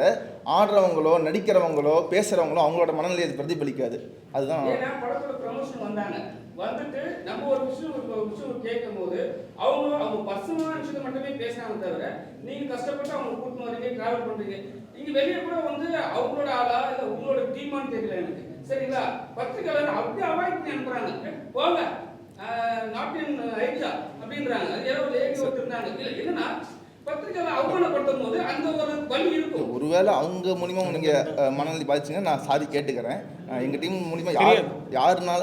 ஆடுறவங்களோ நடிக்கிறவங்களோ பேசுகிறவங்களோ அவங்களோட மனநிலை அது பிரதிபலிக்காது. அதுதான் படத்தோட ப்ரமோஷன் வந்தாங்க. வந்துட்டு நம்ம ஒரு விஷயம் கேட்கும் போது அவங்க பர்சனலான விஷயத்தை மட்டுமே பேசினாங்க தவிர நீங்க கஷ்டப்பட்டு அவங்க கூட்டிட்டு வரீங்க, டிராவல் பண்றீங்க. நீங்க வெளியே கூட வந்து அவங்களோட ஆளா இல்லை உங்களோட டீமான்னு தெரியல எனக்கு. சரிங்களா? பத்திரிகையாளர் அப்படியே அவாய்ட் பண்ணி அனுப்புறாங்க. போங்க நாட் இன் ஐடியா அப்படின்றாங்க. அது ஏதோ லேடி ஒருத்தருந்தாங்க. இல்லை என்னன்னா பத்திரிகையாளர் அவமானப்படுத்தும் போது அந்த ஒரு வலி இருக்கும். ஒருவேளை அவங்க மூலிமா நீங்கள் மனநிலை பாதிச்சுங்க நான் சாரி கேட்டுக்கிறேன். எங்கள் டீம் மூலிமா யாருனால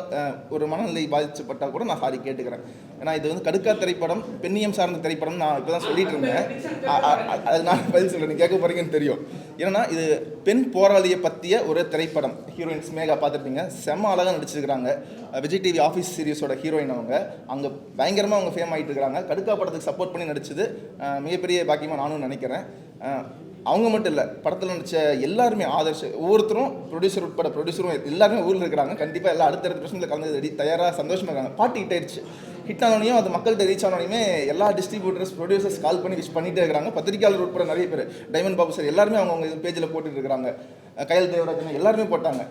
ஒரு மனநிலை பாதிக்கப்பட்டால் கூட நான் சாரி கேட்டுக்கிறேன். ஏன்னா இது வந்து கடுக்கா திரைப்படம், பெண்ணியம் சார்ந்த திரைப்படம். நான் இப்போ தான் சொல்லிட்டு இருந்தேன். அது நான் பதில் சொல்கிறேன், நீங்கள் கேட்க போகிறீங்கன்னு தெரியும். ஏன்னா இது பெண் போராளியை பற்றிய ஒரு திரைப்படம். ஹீரோயின்ஸ் மேகா பார்த்துருப்பீங்க, செம்ம அழகாக நடிச்சிருக்கிறாங்க. விஜய் டிவி ஆஃபீஸ் சீரிஸோட ஹீரோயின் அவங்க அங்கே பயங்கரமாக அவங்க ஃபேம் ஆகிட்டு இருக்கிறாங்க. கடுக்கா படத்துக்கு சப்போர்ட் பண்ணி நடிச்சது மிகப்பெரிய பாக்கியமாக நானும் நினைக்கிறேன். அவங்க மட்டும் இல்லை, படத்தில் நடித்த எல்லாருமே ஆதர்ஷ் ஒவ்வொருத்தரும் ப்ரொடியூசர் உட்பட ப்ரொடியூசரும் எல்லாருமே ஊரில் இருக்கிறாங்க. கண்டிப்பாக எல்லாம் அடுத்தடுத்த பிரச்சனையில் கலந்து தயாராக சந்தோஷமாக இருக்காங்க. பாட்டு ஹிட் ஆயிடுச்சு. ஹிட் ஆனோனையும் அது மக்கள்கிட்ட ரீச் ஆனோனையுமே எல்லா டிஸ்ட்ரிபியூட்டர்ஸ் ப்ரொடியூசர்ஸ் கால் பண்ணி விஷ் பண்ணிகிட்டே இருக்கிறாங்க. பத்திரிகையாளர் உட்பட நிறைய பேர், டைமண்ட் பாபு சார் எல்லாருமே அவங்க பேஜில் போட்டுட்டு இருக்கிறாங்க. கயல் தேவராஜன் எல்லாருமே போட்டாங்க.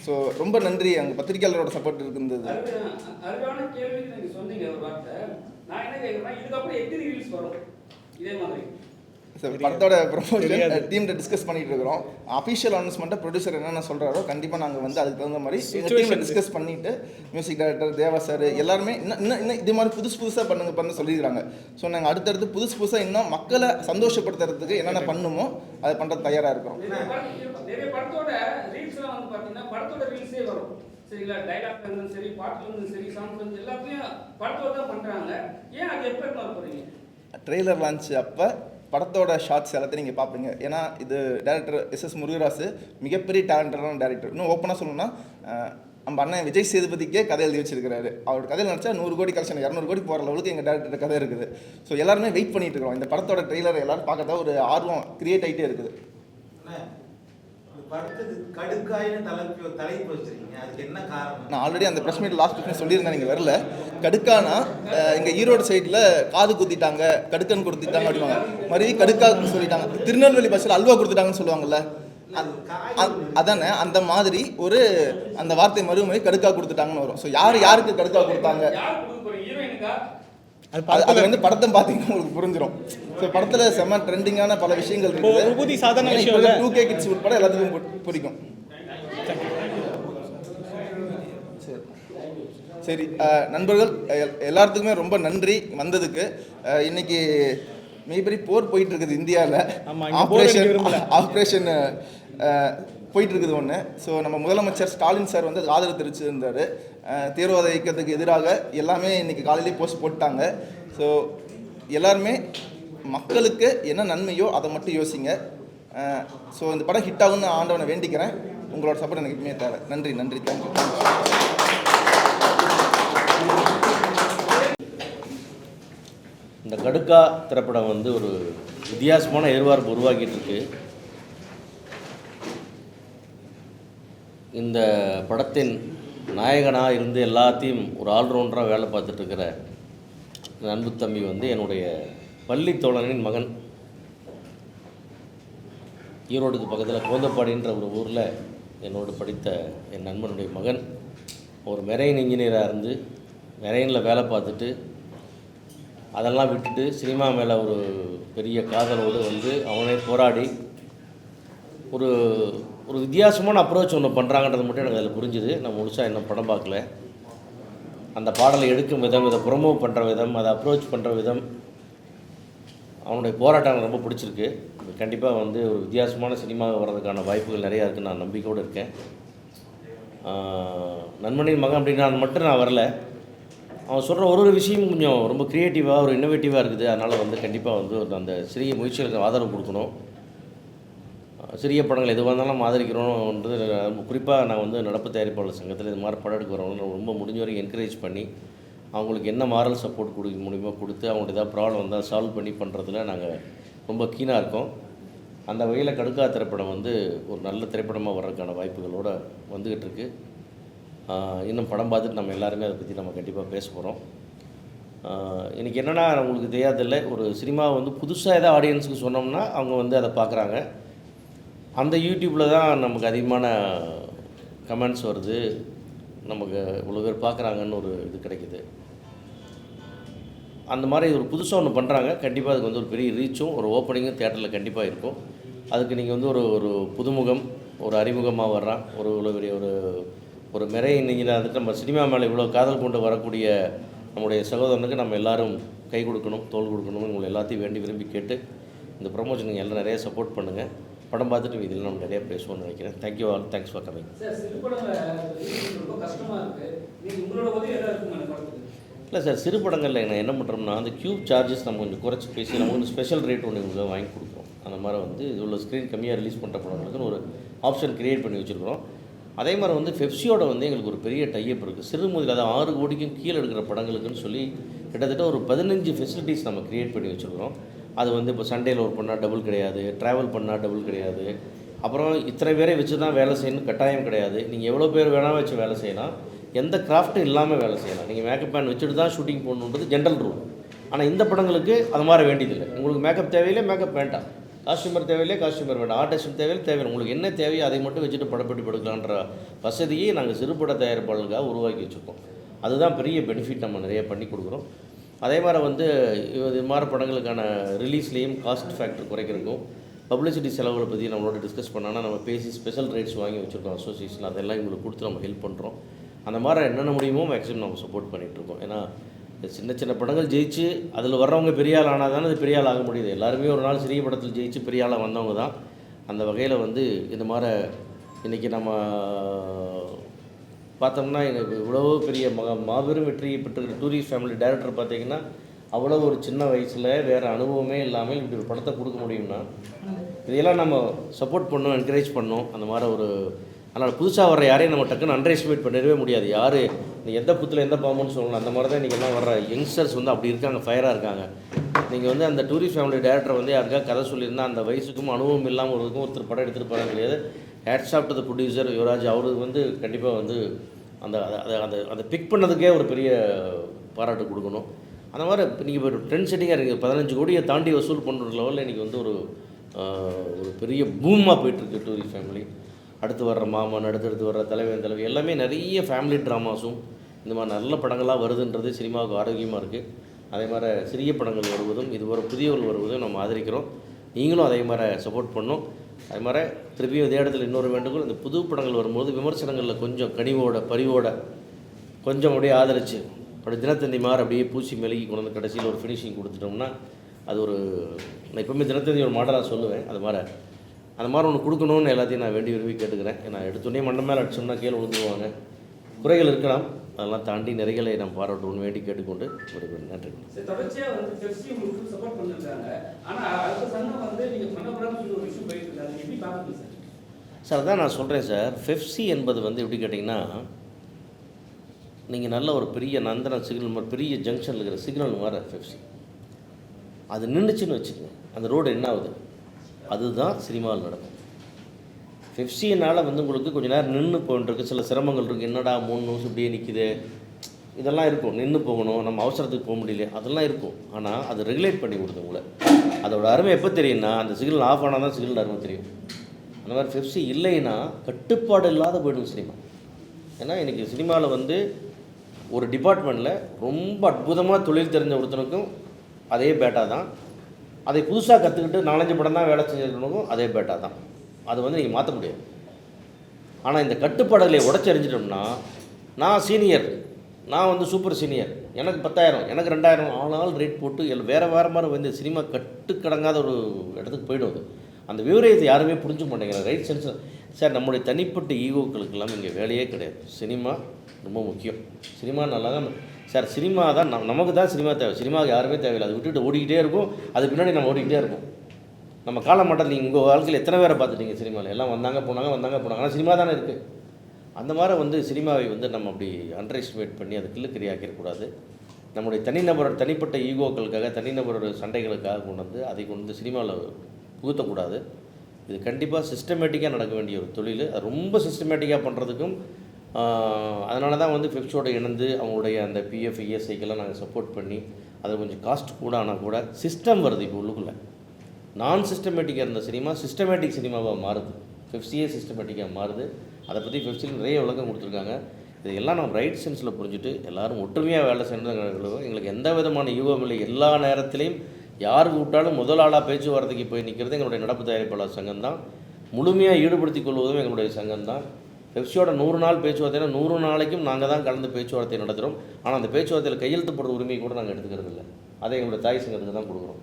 ஸோ ரொம்ப நன்றி, அங்கே பத்திரிகையாளரோட சப்போர்ட் இருந்தது. அருமையான கேள்வி நீங்கள் சொன்னீங்க ஒரு வார்த்தை. நான் என்ன கேட்குறேன்னா, இதுக்கப்புறம் எத்தனை ரீல்ஸ் வரும் இதே மாதிரி? சார் படத்தோட ப்ரொமோஷன் டீம்கிட்ட டிஸ்கஸ் பண்ணிட்டு இருக்கிறோம். அஃபிஷியல் அனௌன்ஸ்மெண்ட்டை ப்ரொடியூசர் என்னென்ன சொல்கிறாரோ கண்டிப்பாக நாங்கள் வந்து அதுக்கு தகுந்த மாதிரி எங்கள் டீமில் டிஸ்கஸ் பண்ணிவிட்டு மியூசிக் டைரக்டர் தேவா சார் எல்லாருமே இன்னும் இது மாதிரி புதுசாக பண்ண சொல்லியிருக்காங்க. ஸோ நாங்கள் அடுத்தடுத்து புதுசாக இன்னும் மக்களை சந்தோஷப்படுத்துறதுக்கு என்னென்ன பண்ணுமோ அதை பண்ணுறது தயாராக இருக்கிறோம். நிறைய படத்தோட ரீல்ஸ்லாம் வந்து பார்த்தீங்கன்னா படத்தோட ரீல்ஸே வரும். சரிங்களா? டைலாக் இருந்தாலும் சரி, பாட்டுல இருந்தாலும் சரி, சாங்ஸ் வந்து எல்லாத்தையும் படத்தோட தான் பண்ணுறாங்க. ஏன் அது எப்போ எடுத்து போகிறீங்க? ட்ரெய்லர் லான்ச் அப்போ படத்தோட ஷார்ட்ஸ் எல்லாத்தையும் நீங்கள் பார்ப்பீங்க. ஏன்னா இது டேரக்டர் எஸ் முருகராசு மிகப்பெரிய டேலண்டடான டேரக்டர். இன்னும் ஓப்பனாக சொல்லணும்னா நம்ம அண்ணன் விஜய் சேதுபதிக்கே கதை எழுதி வச்சிருக்காரு. அவரோட கதையில் நினச்சா 100 கோடி கலெக்ஷன் 200 கோடி போகிற லெவலுக்கு எங்கள் டேரக்டர் கதை இருக்குது. ஸோ எல்லாருமே வெயிட் பண்ணிட்டு இருக்கிறோம். இந்த படத்தோட ட்ரெய்லர் எல்லாரும் பார்க்கறதா ஒரு ஆர்வம் கிரியேட் ஆகிட்டே இருக்குது. நான் ஆல்ரெடி அந்த ப்ரெஸ் மீட் லாஸ்ட் பிரச்சனை சொல்லியிருந்தேன், நீங்கள் வரல. கடுக்கானா எங்கள் ஈரோடு சைடில் காது குத்திட்டாங்க, கடுக்கன் கொடுத்துட்டாங்க அப்படிவாங்க. மறுபடி கடுக்கா சொல்லிட்டாங்க. திருநெல்வேலி பஸ்ஸில் அல்வா கொடுத்துட்டாங்கன்னு சொல்லுவாங்கல்ல, அதானே அந்த மாதிரி ஒரு அந்த வார்த்தை மறுமுறை கடுக்கா கொடுத்துட்டாங்கன்னு வரும். ஸோ யாருக்கு கடுக்கா கொடுத்தாங்க அது வந்து படத்தை பார்த்தீங்கன்னா உங்களுக்கு புரிஞ்சிடும். ஸோ படத்தில் செம்ம ட்ரெண்டிங்கான பல விஷயங்கள் இருக்குது. சாதாரண விஷயம் 2K கிட்ஸ் உட்பட எல்லாத்துக்கும் பிடிக்கும். சரி. சரி, நண்பர்கள் எல்லாத்துக்குமே ரொம்ப நன்றி வந்ததுக்கு. இன்னைக்கு மிகப்பெரிய போர் போயிட்டு இருக்குது இந்தியாவில். ஆப்ரேஷன் போயிட்டு இருக்குது ஒன்று. ஸோ நம்ம முதலமைச்சர் ஸ்டாலின் சார் வந்து ஆதரவு தெரிவிச்சிருந்தார். தீவிரவாத இயக்கத்துக்கு எதிராக எல்லாமே இன்றைக்கி காலையிலேயே போஸ்ட் போட்டாங்க. ஸோ எல்லாருமே மக்களுக்கு என்ன நன்மையோ அதை மட்டும் யோசிங்க. ஸோ இந்த படம் ஹிட் ஆகும்னு ஆண்டவனை வேண்டிக்கிறேன். உங்களோட சப்போர்ட் எனக்கு எப்பவுமே தேவை. நன்றி நன்றி, தேங்க்யூ. இந்த கடுக்கா திரைப்படம் வந்து ஒரு வித்தியாசமான எதிர்பார்ப்பு உருவாக்கிட்டு இருக்கு. இந்த படத்தின் நாயகனாக இருந்து எல்லாத்தையும் ஒரு ஆல்ரவுண்டராக வேலை பார்த்துட்ருக்கிற அன்பு தம்பி வந்து என்னுடைய பள்ளி தோழனின் மகன். ஈரோடுக்கு பக்கத்தில் கோந்தப்பாடின்ற ஒரு ஊரில் என்னோடு படித்த என் நண்பனுடைய மகன் ஒரு மெரெயின் இன்ஜினியராக இருந்து மெரெயினில் வேலை பார்த்துட்டு அதெல்லாம் விட்டுட்டு சினிமா மேலே ஒரு பெரிய காதலோடு வந்து அவனே போராடி ஒரு ஒரு வித்தியாசமான அப்ரோச் ஒன்று பண்ணுறாங்கன்றது மட்டும் எனக்கு அதில் புரிஞ்சுது. நான் முழுசாக இன்னும் படம் பார்க்கல. அந்த பாடலை எடுக்கும் விதம், இதை ப்ரொமோட் பண்ணுற விதம், அதை அப்ரோச் பண்ணுற விதம், அவனுடைய போராட்டம் எனக்கு ரொம்ப பிடிச்சிருக்கு. கண்டிப்பாக வந்து ஒரு வித்தியாசமான சினிமாவை வர்றதுக்கான வாய்ப்புகள் நிறையா இருக்குன்னு நான் நம்பிக்கையோடு இருக்கேன். நண்பனின் மகன் அப்படின்னா மட்டும் நான் வரல. அவன் சொல்கிற ஒரு விஷயமும் கொஞ்சம் ரொம்ப க்ரியேட்டிவாக ஒரு இன்னோவேட்டிவாக இருக்குது. அதனால் வந்து கண்டிப்பாக வந்து அந்த சிறிய முயற்சிகளுக்கு ஆதரவு கொடுக்கணும். சிறிய படங்கள் எதுவாக இருந்தாலும் நம்ம ஆதரிக்கிறோன்றது குறிப்பாக நான் வந்து நடப்பு தயாரிப்பாளர் சங்கத்தில் இது மாதிரி படம் எடுக்க வரவங்க ரொம்ப முடிஞ்ச வரைக்கும் என்கரேஜ் பண்ணி அவங்களுக்கு என்ன மாரல் சப்போர்ட் கொடுக்க முடியுமோ கொடுத்து அவங்களுக்கு ஏதாவது ப்ராப்ளம் வந்தால் சால்வ் பண்ணி பண்ணுறதுல நாங்கள் ரொம்ப கீனாக இருக்கோம். அந்த வகையில் கடுக்கா திரைப்படம் வந்து ஒரு நல்ல திரைப்படமாக வர்றதுக்கான வாய்ப்புகளோடு வந்துக்கிட்டு இருக்கு. இன்னும் படம் பார்த்துட்டு நம்ம எல்லாருமே அதை பற்றி நம்ம கண்டிப்பாக பேச போகிறோம். இன்றைக்கி என்னென்னா உங்களுக்கு தெரியாதில்ல, ஒரு சினிமாவை வந்து புதுசாக ஏதாவது ஆடியன்ஸுக்கு சொன்னோம்னா அவங்க வந்து அதை பார்க்குறாங்க. அந்த யூடியூப்பில் தான் நமக்கு அதிகமான கமெண்ட்ஸ் வருது, நமக்கு இவ்வளோ பேர் பார்க்குறாங்கன்னு ஒரு இது கிடைக்குது. அந்த மாதிரி ஒரு புதுசாக ஒன்று பண்ணுறாங்க. கண்டிப்பாக அதுக்கு வந்து ஒரு பெரிய ரீச்சும் ஒரு ஓப்பனிங்கும் தியேட்டரில் கண்டிப்பாக இருக்கும். அதுக்கு நீங்கள் வந்து ஒரு புதுமுகம், ஒரு அறிமுகமாக வர்றான், இவ்வளோ பெரிய ஒரு மெரெயின் இன்ஜினியர் வந்துட்டு நம்ம சினிமா மேலே இவ்வளோ காதல் கொண்டு வரக்கூடிய நம்முடைய சகோதரனுக்கு நம்ம எல்லோரும் கை கொடுக்கணும், தோள் கொடுக்கணும்னு உங்களை எல்லாத்தையும் வேண்டி விரும்பி கேட்டு இந்த ப்ரொமோஷன் நீங்கள் எல்லாம் நிறைய சப்போர்ட் பண்ணுங்கள். படம் பார்த்துட்டு இதில் நம்ம நிறைய பேசுவோம்னு நினைக்கிறேன். Thank you all, thanks for coming. இல்லை சார், சிறு படங்களில் நான் என்ன பண்ணுறோம்னா அந்த க்யூப் சார்ஜஸ் நம்ம கொஞ்சம் குறைச்சி பேசி நம்ம கொஞ்சம் ஸ்பெஷல் ரேட் ஒன்று உங்களுக்கு வாங்கி கொடுக்குறோம். அந்த மாதிரி வந்து இவ்வளோ ஸ்க்ரீன் கம்மியாக ரிலீஸ் பண்ணுற படங்களுக்குன்னு ஒரு ஆப்ஷன் க்ரியேட் பண்ணி வச்சுருக்கிறோம். அதே மாதிரி வந்து பெப்சியோட வந்து எங்களுக்கு ஒரு பெரிய டைப் இருக்குது. சிறு முதல் அதாவது 6 கோடிக்கும் கீழே எடுக்கிற படங்களுக்குன்னு சொல்லி கிட்டத்தட்ட ஒரு 15 ஃபெசிலிட்டிஸ் நம்ம க்ரியேட் பண்ணி வச்சுருக்கிறோம். அது வந்து இப்போ சண்டேயில் ஒர்க் பண்ணால் டபுள் கிடையாது, ட்ராவல் பண்ணால் டபுள் கிடையாது, அப்புறம் இத்தனை பேரை வச்சு தான் வேலை செய்யணும் கட்டாயம் கிடையாது. நீங்கள் எவ்வளோ பேர் வேணால் வச்சு வேலை செய்யலாம், எந்த கிராஃப்ட்டும் இல்லாமல் வேலை செய்யலாம். நீங்கள் மேக்கப் மேன் வச்சுட்டு தான் ஷூட்டிங் போடணுன்றது ஜென்ரல் ரூல். ஆனால் இந்த படங்களுக்கு அது மாதிரி வேண்டியதில்லை. உங்களுக்கு மேக்கப் தேவையில்லை, மேக்கப் வேண்டாம். காஸ்டியூமர் தேவையில்லை, காஸ்டியூமர் வேண்டாம். ஆர்டிஸ்ட் தேவையில்லை, தேவையில்லை. உங்களுக்கு என்ன தேவையோ அதை மட்டும் வச்சுட்டு படப்பட்டு படுக்கலான்ற வசதியை நாங்கள் சிறுபட தயாரிப்பாளர்களுக்காக உருவாக்கி வச்சுருக்கோம். அதுதான் பெரிய பெனிஃபிட் நம்ம நிறைய பண்ணி கொடுக்குறோம். அதே மாதிரி வந்து இது மாதிரி படங்களுக்கான ரிலீஸ்லேயும் காஸ்ட் ஃபேக்டர் குறைக்கிறதுக்கும் பப்ளிசிட்டி செலவுகளை பற்றி நம்மளோட டிஸ்கஸ் பண்ணோன்னா நம்ம பேசி ஸ்பெஷல் ரேட்ஸ் வாங்கி வச்சுருக்கோம் அசோசியேஷன். அதெல்லாம் எங்களுக்கு கொடுத்து நம்ம ஹெல்ப் பண்ணுறோம். அந்த மாதிரி என்னென்ன முடியுமோ மேக்ஸிமம் நம்ம சப்போர்ட் பண்ணிகிட்ருக்கோம். ஏன்னா சின்ன சின்ன படங்கள் ஜெயிச்சு அதில் வர்றவங்க பெரிய ஆள் ஆனால் தானே அது பெரிய ஆள் ஆக முடியுது. எல்லாருமே ஒரு நாள் சிறிய படத்தில் ஜெயிச்சு பெரிய ஆளாக வந்தவங்க தான். அந்த வகையில் வந்து இந்த மாதிரி இன்றைக்கி நம்ம பார்த்தோம்னா எனக்கு இவ்வளோ பெரிய மாபெரும் வெற்றியை பெற்ற டூரிஸ்ட் ஃபேமிலி டைரக்டர் பார்த்தீங்கன்னா அவ்வளோ ஒரு சின்ன வயசில் வேறு அனுபவமே இல்லாமல் இப்படி ஒரு படத்தை கொடுக்க முடியும்னா இதையெல்லாம் நம்ம சப்போர்ட் பண்ணணும், என்கரேஜ் பண்ணணும். அந்த மாதிரி அதனால் புதுசாக வர யாரையும் நம்ம டக்குன்னு அண்டர் எஸ்டிமேட் பண்ணிடவே முடியாது. யார் நீ எந்த புத்தில் எந்த பாம்புன்னு சொல்லணும். அந்த மாதிரி தான் இன்றைக்கெல்லாம் வர்ற யங்ஸ்டர்ஸ் வந்து அப்படி இருக்காங்க, ஃபயராக இருக்காங்க. நீங்கள் வந்து அந்த டூரிஸ்ட் ஃபேமிலி டேரக்டர் வந்து யாருக்காக கதை சொல்லியிருந்தால் அந்த வயசுக்கும் அனுபவம் இல்லாமல் ஒருத்தர் படம் எடுத்துகிட்டு போகிறாங்க கிடையாது. Hats off to the producer Yuvaraj. அவருக்கு வந்து கண்டிப்பாக வந்து அந்த அதை பிக் பண்ணதுக்கே ஒரு பெரிய பாராட்டு கொடுக்கணும். அந்த மாதிரி நீங்கள் இப்போ ட்ரெண்ட் செட்டிங்காக இருக்குது. 15 கோடியை தாண்டி வசூல் பண்ணுற லெவலில் இன்றைக்கி வந்து ஒரு பெரிய பூமாக போயிட்டுருக்கு டூரிஸ்ட் ஃபேமிலி. அடுத்து வர்ற மாமன், அடுத்தடுத்து வர்ற தலைவன் தலைவி எல்லாமே நிறைய ஃபேமிலி ட்ராமாஸும் இந்த மாதிரி நல்ல படங்களாக வருதுன்றது சினிமாவுக்கு ஆரோக்கியமாக இருக்குது. அதே மாதிரி சிறிய படங்கள் வருவதும் இது ஒரு புதியவர்கள் வருவதும் நம்ம ஆதரிக்கிறோம். நீங்களும் அதே மாதிரி சப்போர்ட் பண்ணணும். அது மாதிரி திருப்பியும் இதே இடத்துல இன்னொரு வேண்டுகோள், இந்த புது படங்கள் வரும்போது விமர்சனங்களில் கொஞ்சம் கனிவோட பரிவோட கொஞ்சம் அப்படியே ஆதரிச்சு அப்படி தினத்தந்தி மாதிரி அப்படியே பூசி மெழுகி கொண்டு வந்து கடைசியில் ஒரு ஃபினிஷிங் கொடுத்துட்டோம்னா அது ஒரு, நான் எப்பவுமே தினத்தந்தி ஒரு மாடலாக சொல்லுவேன். அது மாதிரி அந்த மாதிரி ஒன்று கொடுக்கணும்னு எல்லாத்தையும் நான் வேண்டி விரும்பி கேட்டுக்கிறேன். ஏன்னா எடுத்தோடனே மண்டை மேலே அடிச்சோம்னா கீழே விழுந்துருவாங்க. குறைகள் இருக்கலாம், அதெல்லாம் தாண்டி நிறைகளை நம்ம பாராட்டணும்னு வேண்டி கேட்டுக்கொண்டு நன்றி. தொடர்ச்சியாக வந்து பெப்சி உங்களுக்கு சப்போர்ட் பண்ணிருக்காங்க. ஆனால் அடுத்த சங்கம் வந்து நீங்கள் பண்ணக்கூடாதுன்னு சொல்லி ஒரு விஷயம் போயிட்டு இருக்காங்க. எப்படி பார்க்குறீங்க சார்? சார் அதான் நான் சொல்கிறேன் சார். பெப்சி என்பது வந்து எப்படி கேட்டிங்கன்னா, நீங்கள் நல்ல ஒரு பெரிய நந்தன சிக்னல் மாதிரி பெரிய ஜங்ஷனில் இருக்கிற சிக்னல் மாதிரி பெப்சி அது நின்றுச்சுன்னு வச்சுக்கோங்க, அந்த ரோடு என்ன ஆகுது, அதுதான் சினிமாவில் நடக்கும். பெப்சினால் வந்து உங்களுக்கு கொஞ்சம் நேரம் நின்று போயிட்டுருக்கு, சில சிரமங்கள் இருக்குது. என்னடா 3 நிமிஷம் இப்படியே நிற்கிது, இதெல்லாம் இருக்கும். நின்று போகணும், நம்ம அவசரத்துக்கு போக முடியல, அதெல்லாம் இருக்கும். ஆனால் அது ரெகுலேட் பண்ணி கொடுத்து உங்களை. அதோட அருமை எப்போ தெரியும்னா, அந்த சிக்னல் ஆஃப் ஆனால் தான் சிக்னல் அருமை தெரியும். அந்த மாதிரி பெப்சி இல்லைன்னா கட்டுப்பாடு இல்லாத போய்டும் சினிமா. ஏன்னா இன்றைக்கி சினிமாவில் வந்து ஒரு டிபார்ட்மெண்ட்டில் ரொம்ப அற்புதமாக தொழில் தெரிஞ்ச ஒருத்தனுக்கும் அதே பேட்டா தான், அதை புதுசாக கற்றுக்கிட்டு 4-5 படம் தான் வேலை செஞ்சுருக்கணுக்கும் அதே பேட்டா தான். அது வந்து நீங்கள் மாற்ற முடியாது. ஆனால் இந்த கட்டுப்பாடுகளை உடச்செறிஞ்சிட்டோம்னா, நான் சீனியர், நான் வந்து சூப்பர் சீனியர், எனக்கு 10,000, எனக்கு 2,000 ஆனாலும் ரேட் போட்டு வேறு மாதிரி வந்து சினிமா கட்டுக்கடங்காத ஒரு இடத்துக்கு போய்டும். அது அந்த விவரத்தை யாருமே புரிஞ்சு மாட்டேங்கிறாங்க. ரைட் சென்ஸ் சார், நம்முடைய தனிப்பட்ட ஈகோக்களுக்கெல்லாம் இங்கே வேலையே கிடையாது. சினிமா ரொம்ப முக்கியம். சினிமா நல்லா தான் சார், சினிமா தான் நமக்கு தான் சினிமா தேவை. சினிமாவுக்கு யாருமே தேவையில்லை. அதை விட்டுட்டு ஓடிக்கிட்டே இருக்கும், அது பின்னாடி நம்ம ஓடிக்கிட்டே இருக்கும். நம்ம காலமாட்டத்தில் நீங்கள் உங்கள் வாழ்க்கையில் எத்தனை பேரை பார்த்துட்டீங்க சினிமாவில்? எல்லாம் வந்தாங்க போனாங்க ஆனால் சினிமா தானே இருக்குது. அந்த மாதிரி வந்து சினிமாவை வந்து நம்ம அப்படி அண்டர் எஸ்டிமேட் பண்ணி அதை கிள்ளுக்கறியாக்கிடக்கூடாது. நம்முடைய தனிப்பட்ட ஈகோக்களுக்காக, தனிநபரோட சண்டைகளுக்காக கொண்டு வந்து அதை கொண்டு வந்து சினிமாவில் புகுத்தக்கூடாது. இது கண்டிப்பாக சிஸ்டமேட்டிக்காக நடக்க வேண்டிய ஒரு தொழில். அது ரொம்ப சிஸ்டமேட்டிக்காக பண்ணுறதுக்கும் அதனால தான் வந்து பெப்சியோட இணைந்து அவங்களுடைய அந்த பிஎஃப் இஎஸ்ஐக்கெல்லாம் நாங்கள் சப்போர்ட் பண்ணி அதை கொஞ்சம் காஸ்ட் கூட ஆனால் கூட சிஸ்டம் வருது. இப்போ உள்ளுக்குள்ளே நான் சிஸ்டமேட்டிக்காக இருந்த சினிமா சிஸ்டமேட்டிக் சினிமாவாக மாறுது. பெப்சியே சிஸ்டமேட்டிக்காக மாறுது. அதை பற்றி பெப்சியில் நிறைய விளக்கம் கொடுத்துருக்காங்க. இதையெல்லாம் நம்ம ரைட் சென்ஸில் புரிஞ்சுட்டு எல்லோரும் ஒற்றுமையாக வேலை செஞ்சு எங்களுக்கு எந்த விதமான யூகம் இல்லை. எல்லா நேரத்திலையும் யாருக்கு விட்டாலும் முதல் ஆளாக பேச்சுவார்த்தைக்கு போய் நிற்கிறது எங்களுடைய நடப்பு தயாரிப்பாளர் சங்கம் தான். முழுமையாக ஈடுபடுத்திக் கொள்வதும் எங்களுடைய சங்கம் தான். பெப்சியோட 100 நாள் பேச்சுவார்த்தைனா 100 நாளைக்கும் நாங்கள் தான் கலந்து பேச்சுவார்த்தை நடத்துகிறோம். ஆனால் அந்த பேச்சுவார்த்தையில் கையெழுத்து போடுற உரிமையை கூட நாங்கள் எடுத்துக்கிறது இல்லை. அதை எங்களுடைய தாய் சங்கத்துக்கு தான் கொடுக்குறோம்.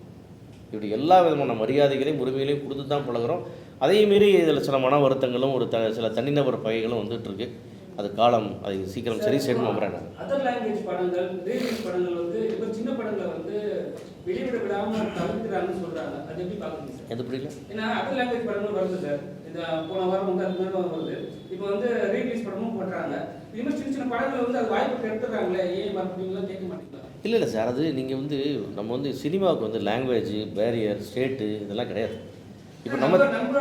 இப்படி எல்லா விதமான மரியாதைகளையும் உரிமைகளையும் கொடுத்து தான் பழகிறோம். அதே மீறி இதில் சில மன வருத்தங்களும் சில தனிநபர் பகைகளும் வந்துட்டுருக்கு. அது காலம் அதை சீக்கிரம் சரி செய்யணும் நம்புறேன். அதர் லாங்குவேஜ் படங்கள், ரீலீஸ் படங்கள் வந்து இப்போ சின்ன படங்களை வந்து வெளியிட விடாமல் தவிர்க்கிறாங்கன்னு சொல்கிறாங்க. அது எப்படி பார்க்குறீங்க சார்? எது புரியல? ஏன்னா அதர் லாங்குவேஜ் படங்கள் வருது சார். இந்த போன வாரம் வந்து அது மாதிரி வருது. இப்போ வந்து ரீலீஸ் படமும் பண்ணுறாங்க. இதுமாதிரி சின்ன சின்ன படங்கள் வந்து அது வாய்ப்பு எடுத்துடுறாங்களே, ஏன் மறுபடியும் கேட்க மாட்டீங்களா? இல்லை சார், அது நீங்கள் வந்து நம்ம வந்து சினிமாவுக்கு வந்து லாங்குவேஜ் பேரியர் ஸ்டேட்டு இதெல்லாம் கிடையாது. இப்போ நம்மளோட தமிழ்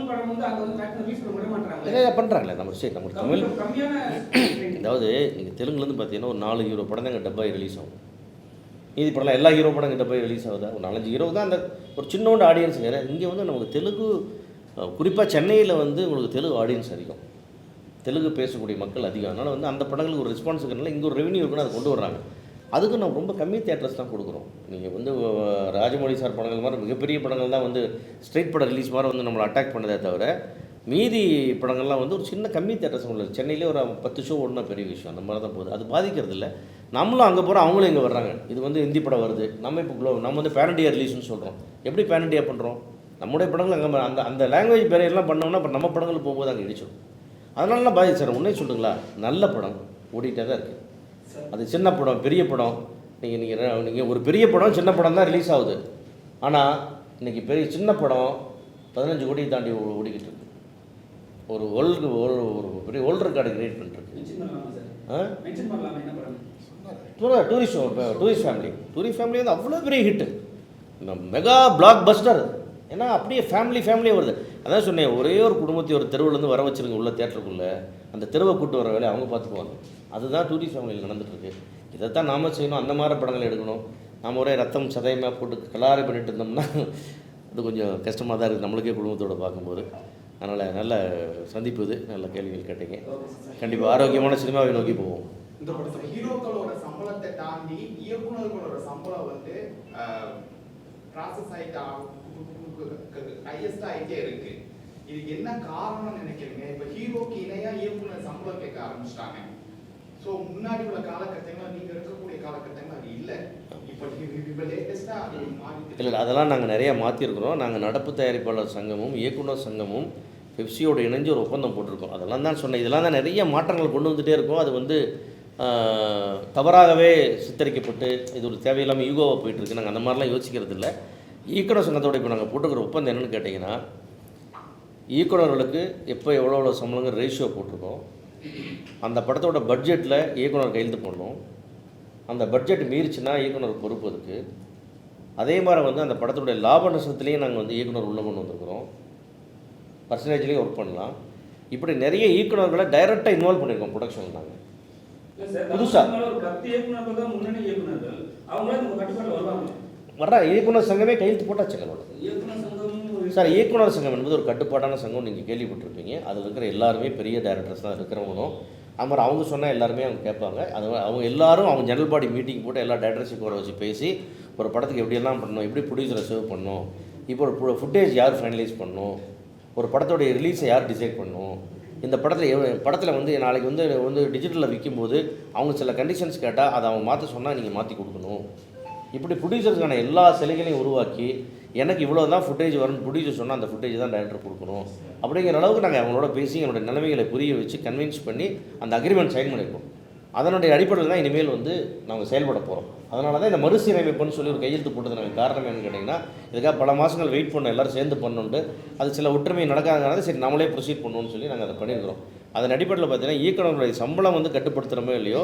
படம் வந்து அங்கே வந்து ரிலீஸ் பண்ண விட மாட்டாங்க. நிறையா பண்ணுறாங்களே நம்ம ஸ்டேட். நம்ம தமிழ் கம்மியான அதாவது நீங்கள் தெலுங்குலேருந்து பார்த்தீங்கன்னா ஒரு 4 ஹீரோ படம் தான் எங்கள் டப்பாய் ரிலீஸ் ஆகும். மீதி படம்லாம் எல்லா ஹீரோ படம் எங்கள் டப்பாய் ரிலீஸ் ஆகுதா? ஒரு 4-5 ஹீரோ தான் அந்த ஒரு சின்னோண்டு ஆடியன்ஸ் வேறு. இங்கே வந்து நமக்கு தெலுங்கு, குறிப்பாக சென்னையில் வந்து உங்களுக்கு தெலுங்கு ஆடியன்ஸ் அதிகம், தெலுங்கு பேசக்கூடிய மக்கள் அதிகம். அதனால் வந்து அந்த படங்களுக்கு ஒரு ரெஸ்பான்ஸ் இருக்கிறனால இங்கே ஒரு ரெவன்யூ இருக்குன்னு அதை கொண்டு வர்றாங்க. அதுக்கு நம்ம ரொம்ப கம்மி தியேட்டர்ஸ் தான் கொடுக்குறோம். நீங்கள் வந்து ராஜமௌழி சார் படங்கள் மாதிரி மிகப்பெரிய படங்கள் தான் வந்து ஸ்ட்ரைட் படம் ரிலீஸ் மாதிரி வந்து நம்மளை அட்டாக் பண்ணதே தவிர மீதி படங்கள்லாம் வந்து ஒரு சின்ன கம்மி தியேட்டர்ஸ் உள்ளது. சென்னையிலே ஒரு 10 ஷோ ஓடுனா பெரிய விஷயம். அந்த மாதிரி தான் போகுது. அது பாதிக்கிறது இல்லை. நம்மளும் அங்கே போகிறோம், அவங்களும் இங்கே வர்றாங்க. இது வந்து ஹிந்தி படம் வருது, நம்ம இப்போ நம்ம வந்து பேன் இண்டியா ரிலீஸ்னு சொல்கிறோம். எப்படி பேன் இண்டியா பண்ணுறோம்? நம்முடைய படங்கள் அங்கே அந்த லாங்குவேஜ் பேரியெல்லாம் பண்ணோம்னா அப்புறம் நம்ம படங்கள் போகும்போது அங்கே இடிச்சிடும். அதனாலலாம் பாதிச்சு சார். உண்மையை சொல்லுங்களா, நல்ல படம் ஓடிட்டே தான் இருக்குது. அது சின்ன படம் பெரிய படம், நீங்கள் ஒரு பெரிய படம் சின்ன படம் தான் ரிலீஸ் ஆகுது. ஆனால் இன்றைக்கி சின்ன படம் 15 கோடியை தாண்டி ஓடிக்கிட்டு இருக்கு. ஒரு பெரிய வேர்ல்டு ரெக்கார்டு கிரியேட் பண்ணிருக்கு. டூரிஸ்ட் ஃபேமிலி வந்து அவ்வளோ பெரிய ஹிட்டு, மெகா பிளாக் பஸ்டர். ஏன்னா அப்படியே ஃபேமிலியே வருது. அதான் சொன்னேன், ஒரே ஒரு குடும்பத்தை ஒரு தெருவுலேருந்து வர வச்சுருங்க உள்ள தேட்டருக்குள்ளே, அந்த தெருவை கூட்டு வர வேலையை அவங்க பார்த்துக்குவாங்க. அதுதான் டூரிஸ்ட் ஃபேமிலியில் நடந்துகிட்ருக்கு. இதைத்தான் நாம் செய்யணும். அந்த மாதிரி படங்கள் எடுக்கணும். நாம் ஒரே ரத்தம் சதையமாக போட்டு கலாரி பண்ணிட்டு இருந்தோம்னா அது கொஞ்சம் கஷ்டமாக தான் இருக்குது நம்மளுக்கே குடும்பத்தோடு பார்க்கும்போது. அதனால் நல்ல சந்திப்பு இது, நல்ல கேள்விகள் கேட்டீங்க. கண்டிப்பாக ஆரோக்கியமான சினிமாவை நோக்கி போவோம். இந்த படத்தில் ஹீரோக்களோட சம்பளத்தை தாண்டி இயக்குநர்களோட சம்பளம் வந்து ப்ராசஸ் ஆகிட்டு ஹையஸ்ட் ஆகிட்டே இருக்கு. இதுக்கு என்ன காரணம்னு நினைக்கிறீங்க? இப்போ ஹீரோக்கு இணையாக இயக்குனர் சம்பளம் கேட்க ஆரம்பிச்சிட்டாங்க. ஸோ முன்னாடி உள்ள காலகட்டங்கள் நீங்க இருக்கக்கூடிய காலகட்டங்கள் அது இல்லை. இப்போ லேட்டஸ்டா அது மாறி இல்லை அதெல்லாம் நாங்கள் நிறையா மாற்றிருக்கிறோம். நாங்கள் நடப்பு தயாரிப்பாளர் சங்கமும் இயக்குனர் சங்கமும் பெப்சியோடு இணைஞ்சு ஒரு ஒப்பந்தம் போட்டிருக்கோம். அதெல்லாம் தான் சொன்னேன். இதெல்லாம் தான் நிறைய மாற்றங்கள் கொண்டு வந்துகிட்டே இருக்கும். அது வந்து தவறாகவே சித்தரிக்கப்பட்டு இது ஒரு தேவையில்லாமல் ஈகோவாக போயிட்டுருக்கு. நாங்கள் அந்த மாதிரிலாம் யோசிக்கிறது இல்லை. இயக்குனர் சங்கத்தோட இப்போ நாங்கள் போட்டுக்கிற ஒப்பந்தம் என்னென்னு கேட்டிங்கன்னா, இயக்குனர்களுக்கு எப்போ எவ்வளோ சம்பளங்கிற ரேஷியோ போட்டிருக்கோம். அந்த படத்தோட பட்ஜெட்டில் இயக்குனர் கையெழுத்து பண்ணணும். அந்த பட்ஜெட் மீறிச்சுன்னா இயக்குனர் பொறுப்பு இருக்குது. அதே மாதிரி வந்து அந்த படத்துடைய லாப நஷ்டத்துலேயும் நாங்கள் வந்து இயக்குனர் உள்ளே கொண்டு வந்திருக்கிறோம். பர்சன்டேஜ்லேயும் ஒர்க் பண்ணலாம். இப்படி நிறைய இயக்குனர்களை டைரெக்டாக இன்வால்வ் பண்ணியிருக்கோம் ப்ரொடக்ஷனில். நாங்கள் புதுசாக ஒரு 10 இயக்குனர்கள் தான் முன்னணி இயக்குனர்கள், அவங்களே நம்ம கட்டுப்பாட்டில் வருவாங்க. வர்ற இயக்குனர் சங்கமே கையெழுத்து போட்டாச்சு எங்களோட. இயக்குனர் சங்கம் சார், இயக்குனர் சங்கம் என்பது ஒரு கட்டுப்பாடான சங்கம். நீங்கள் கேள்விப்பட்டிருப்பீங்க. அதில் இருக்கிற எல்லாருமே பெரிய டைரக்டர்ஸ் தான் இருக்கிறவங்களும். அது மாதிரி அவங்க சொன்னால் எல்லாருமே அவங்க கேட்பாங்க. அது அவங்க எல்லாரும் அவங்க ஜெனரல் பாடி மீட்டிங் போட்டு எல்லா டைரக்டர்ஸையும் கூட வச்சு பேசி ஒரு படத்துக்கு எப்படியெல்லாம் பண்ணணும், எப்படி ப்ரொடியூசரை சேவ் பண்ணணும், இப்போ ஒரு ஃபுட்டேஜ் யார் ஃபைனலைஸ் பண்ணணும், ஒரு படத்தோடைய ரிலீஸை யார் டிசைட் பண்ணணும், இந்த படத்தில் வந்து நாளைக்கு வந்து டிஜிட்டலில் விற்கும்போது அவங்க சில கண்டிஷன்ஸ் கேட்டால் அதை அவங்க மாற்ற சொன்னால் நீங்கள் மாற்றி கொடுக்கணும். இப்படி ப்ரொடியூசர்ஸுக்கான எல்லா சிலைகளையும் உருவாக்கி எனக்கு இவ்வளோ தான் ஃபுட்டேஜ் வரும்னு ப்ரொடியூசர் சொன்னால் அந்த ஃபுட்டேஜ் தான் டைரக்டர் கொடுக்கணும் அப்படிங்கிற அளவுக்கு நாங்கள் அவங்களோட பேசி என்னோட நிலைமைகளை புரிய வச்சு கன்வின்ஸ் பண்ணி அந்த அக்ரிமெண்ட் சைன் பண்ணியிருக்கோம். அதனுடைய அடிப்படையில் தான் இனிமேல் வந்து நாங்கள் செயல்பட போகிறோம். அதனால தான் இந்த மறுசீரமைப்புன்னு சொல்லி ஒரு கையெழுத்து போட்டது நாங்கள் காரணம் என்னன்னு கேட்டிங்கன்னா, இதுக்காக பல மாதங்கள் வெயிட் பண்ணோம், எல்லோரும் சேர்ந்து பண்ணணுன்ட்டு. அது சில ஒற்றுமை நடக்காதனால சரி நம்மளே ப்ரொசீட் பண்ணணும்னு சொல்லி நாங்கள் அதை பண்ணியிருக்கிறோம். அதன் அடிப்படையில் பார்த்தீங்கன்னா இயக்குனருடைய சம்பளம் வந்து கட்டுப்படுத்துகிறோமோ இல்லையோ,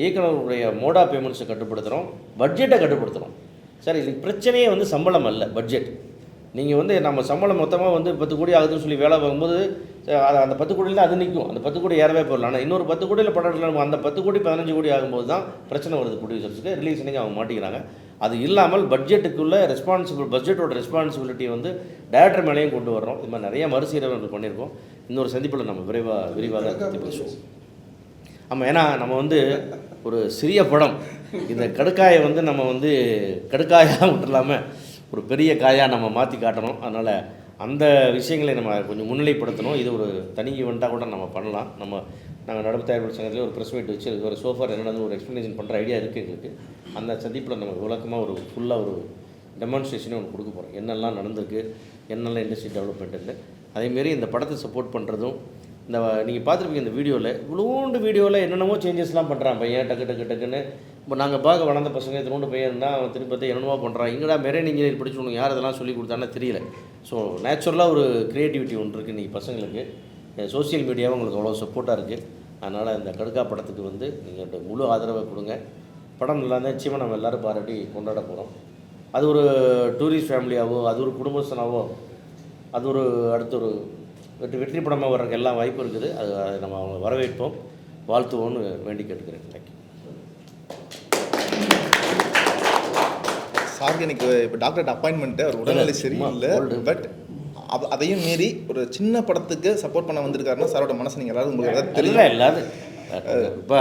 இயக்குனருடைய மோட் ஆஃப் பேமெண்ட்ஸை கட்டுப்படுத்துகிறோம், பட்ஜெட்டை கட்டுப்படுத்துகிறோம். சார், இதுக்கு பிரச்சனையே வந்து சம்பளம் அல்ல, பட்ஜெட். நீங்கள் வந்து நம்ம சம்பளம் மொத்தமாக வந்து 10 கோடி ஆகுதுன்னு சொல்லி வேலை வாங்கும்போது அந்த 10 கோடியில் அது நிற்கும். அந்த 10 கோடி ஏறவே போடலாம். ஆனால் இன்னொரு 10 கோடியில் படம் எடுக்கலாம். அந்த 10 கோடி 15 கோடி ஆகும்போது தான் பிரச்சனை வருது ப்ரொடியூசர்ஸுக்கு. ரிலீஸ் நீங்கள் அவங்க மாட்டிக்கிறாங்க. அது இல்லாமல் பட்ஜெட்டுக்குள்ளே பட்ஜெட்டோட ரெஸ்பான்சிபிலிட்டி வந்து டைரக்டர் மேலேயும் கொண்டு வர்றோம். இது மாதிரி நிறைய மறுசீரமைப்பு பண்ணியிருக்கோம். இன்னொரு சந்திப்பில் நம்ம விரிவாக பேசுவோம். ஆமாம், ஏன்னா நம்ம வந்து ஒரு சிறிய படம், இந்த கடுக்காயை வந்து நம்ம வந்து கடுக்காயாக விட்டுலாமல் ஒரு பெரிய காயாக நம்ம மாற்றி காட்டணும். அதனால் அந்த விஷயங்களை நம்ம கொஞ்சம் முன்னிலைப்படுத்தணும். இது ஒரு தனி ஈவெண்ட்டாக கூட நம்ம பண்ணலாம். நாங்கள் நடப்பு தயாரிப்பு சங்கத்தில் ஒரு ப்ரெஸ் மீட் வச்சு ஒரு சோஃபார் என்னென்னு ஒரு எக்ஸ்ப்ளனேஷன் பண்ணுற ஐடியா இருக்குது எங்களுக்கு. அந்த சந்திப்பில் நம்ம விளக்கமாக ஒரு ஃபுல்லாக ஒரு டெமான்ஸ்ட்ரேஷனே ஒன்று கொடுக்க போகிறோம். என்னெல்லாம் நடந்திருக்கு, என்னெல்லாம் இண்டஸ்ட்ரி டெவலப்மெண்ட்டு. அதேமாரி இந்த படத்தை சப்போர்ட் பண்ணுறதும், இந்த நீங்கள் பார்த்துருப்பீங்க இந்த வீடியோவில், இவ்வளோண்டு வீடியோவில் என்னென்னமோ சேஞ்சஸ்லாம் பண்ணுறான் பையன் டக்குன்னு. இப்போ நாங்கள் பார்க்க வளர்ந்த பசங்க திரும்ப பையன் இருந்தால் அவன் திருப்பி பார்த்து என்னென்னமோ பண்ணுறான். இங்கடா மெரைன் இன்ஜினியர் படிச்சுக்கணும், யார் அதெல்லாம் சொல்லி கொடுத்தானே தெரியல. ஸோ நேச்சுரலாக ஒரு க்ரியேட்டிவிட்டி ஒன்று இருக்குது இன்றைக்கி பசங்களுக்கு. சோசியல் மீடியாவும் உங்களுக்கு அவ்வளோ சப்போர்ட்டாக இருக்குது. அதனால் இந்த கடுக்கா படத்துக்கு வந்து நீங்கள் முழு ஆதரவை கொடுங்க. படம் நல்லா இருந்தால் நிச்சயமாக நம்ம எல்லோரும் பாராட்டி கொண்டாட போகிறோம். அது ஒரு டூரிஸ்ட் ஃபேமிலியாவோ, அது ஒரு குடும்பஸ்தனாவோ, அது ஒரு அடுத்த ஒரு வெற்றி படமாக வர்றதுக்கு எல்லாம் வாய்ப்பு இருக்குது. அது நம்ம அவங்க வரவேற்போம், வாழ்த்துவோம்னு வேண்டி கேட்டுக்கிறேன். தேங்க்யூ. சாருக்கு எனக்கு இப்போ டாக்டர் அப்பாயின்மெண்ட்டு, அவர் உடல்நிலை சரியில்லை. பட் அதையும் மீறி ஒரு சின்ன படத்துக்கு சப்போர்ட் பண்ண வந்திருக்காருன்னா சாரோட மனசு நீங்கள் எல்லாரும் உங்களுக்கு ஏதாவது தெரியல. எல்லாரும் இப்போ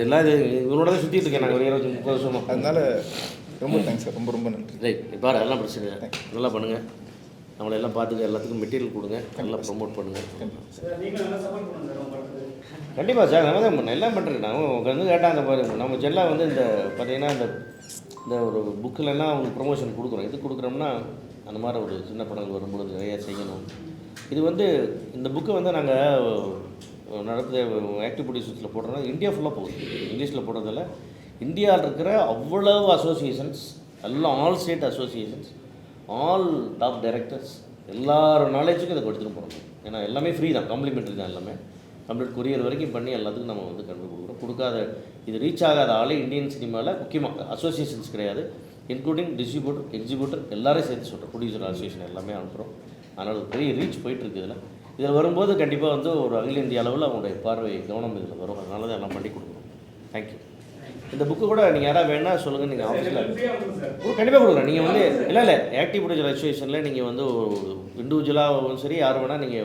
எல்லாம் இவனோட தான் சுற்றிட்டு இருக்கேன் நாங்கள் ஒரு 20-30 வருஷமாக. அதனால ரொம்ப தேங்க்ஸ் சார், ரொம்ப நன்றி. ரைட், இப்போ எல்லாம் பிரச்சனை இல்லை, நல்லா பண்ணுங்கள். நம்மளை எல்லாம் பார்த்துக்க, எல்லாத்துக்கும் மெட்டீரியல் கொடுங்க, நல்லா ப்ரொமோட் பண்ணுங்கள். கண்டிப்பாக சார், நம்ம தான் எல்லாம் பண்ணுறேன். நான் வந்து கேட்டால் அந்த பாருங்க, நம்ம செல்லாம் வந்து இந்த பார்த்தீங்கன்னா இந்த ஒரு புக்கிலலாம் அவங்க ப்ரொமோஷன் கொடுக்குறோம். இது கொடுக்குறோம்னா அந்த மாதிரி ஒரு சின்ன படங்கள் வரும்பொழுது நிறையா செய்யணும். இது வந்து இந்த புக்கை வந்து நாங்கள் நடத்த ஆக்டிவ் ப்ரொடியூசர்ஸில் போடுறோம்னா இந்தியா ஃபுல்லாக போகுது. இங்கிலீஷில் போடுறதில்ல, இந்தியாவில் இருக்கிற அவ்வளவு அசோசியேஷன்ஸ், எல்லாம் all state associations, all top directors, எல்லாரும் நாலேஜுக்கும் இதை கொடுத்துட்டு போகிறோம். ஏன்னா எல்லாமே ஃப்ரீ தான், காம்ப்ளிமெண்ட்ரி தான். எல்லாமே கம்ப்ளீட் கொரியர் வரைக்கும் பண்ணி எல்லாத்துக்கும் நம்ம வந்து கண்டு கொடுக்குறோம். கொடுக்காத இது ரீச் ஆகாத ஆளே இந்தியன் சினிமாவில் முக்கியமாக அசோசியேஷன்ஸ் கிடையாது. இன்க்ளூடிங் டிஸ்ட்ரிபியூட்டர், எக்ஸிக்யூட்டர் எல்லாரையும் சேர்த்து சொல்கிறோம். ப்ரொடியூசர் அசோசியேஷன் எல்லாமே அனுப்புகிறோம். அதனால் ஒரு பெரிய ரீச் போயிட்டுருக்கு. இதில் வரும்போது கண்டிப்பாக வந்து ஒரு அகில இந்திய அளவில் அவங்களுடைய பார்வை கவனம் இதில் வரும். அதனால தான் எல்லாம் பண்ணி கொடுக்குறோம். தேங்க்யூ. இந்த புக்கு கூட நீங்கள் யாராவது வேணா சொல்லுங்கள், நீங்கள் ஆஃபீஸில் கண்டிப்பாக கொடுக்குறேன். நீங்கள் வந்து இல்லை ஆக்டிவ் ப்ரொடியூசர் அசோசியேஷனில் நீங்கள் வந்து இண்டிவிஜுவலாகவும் சரி யார் வேணால் நீங்கள்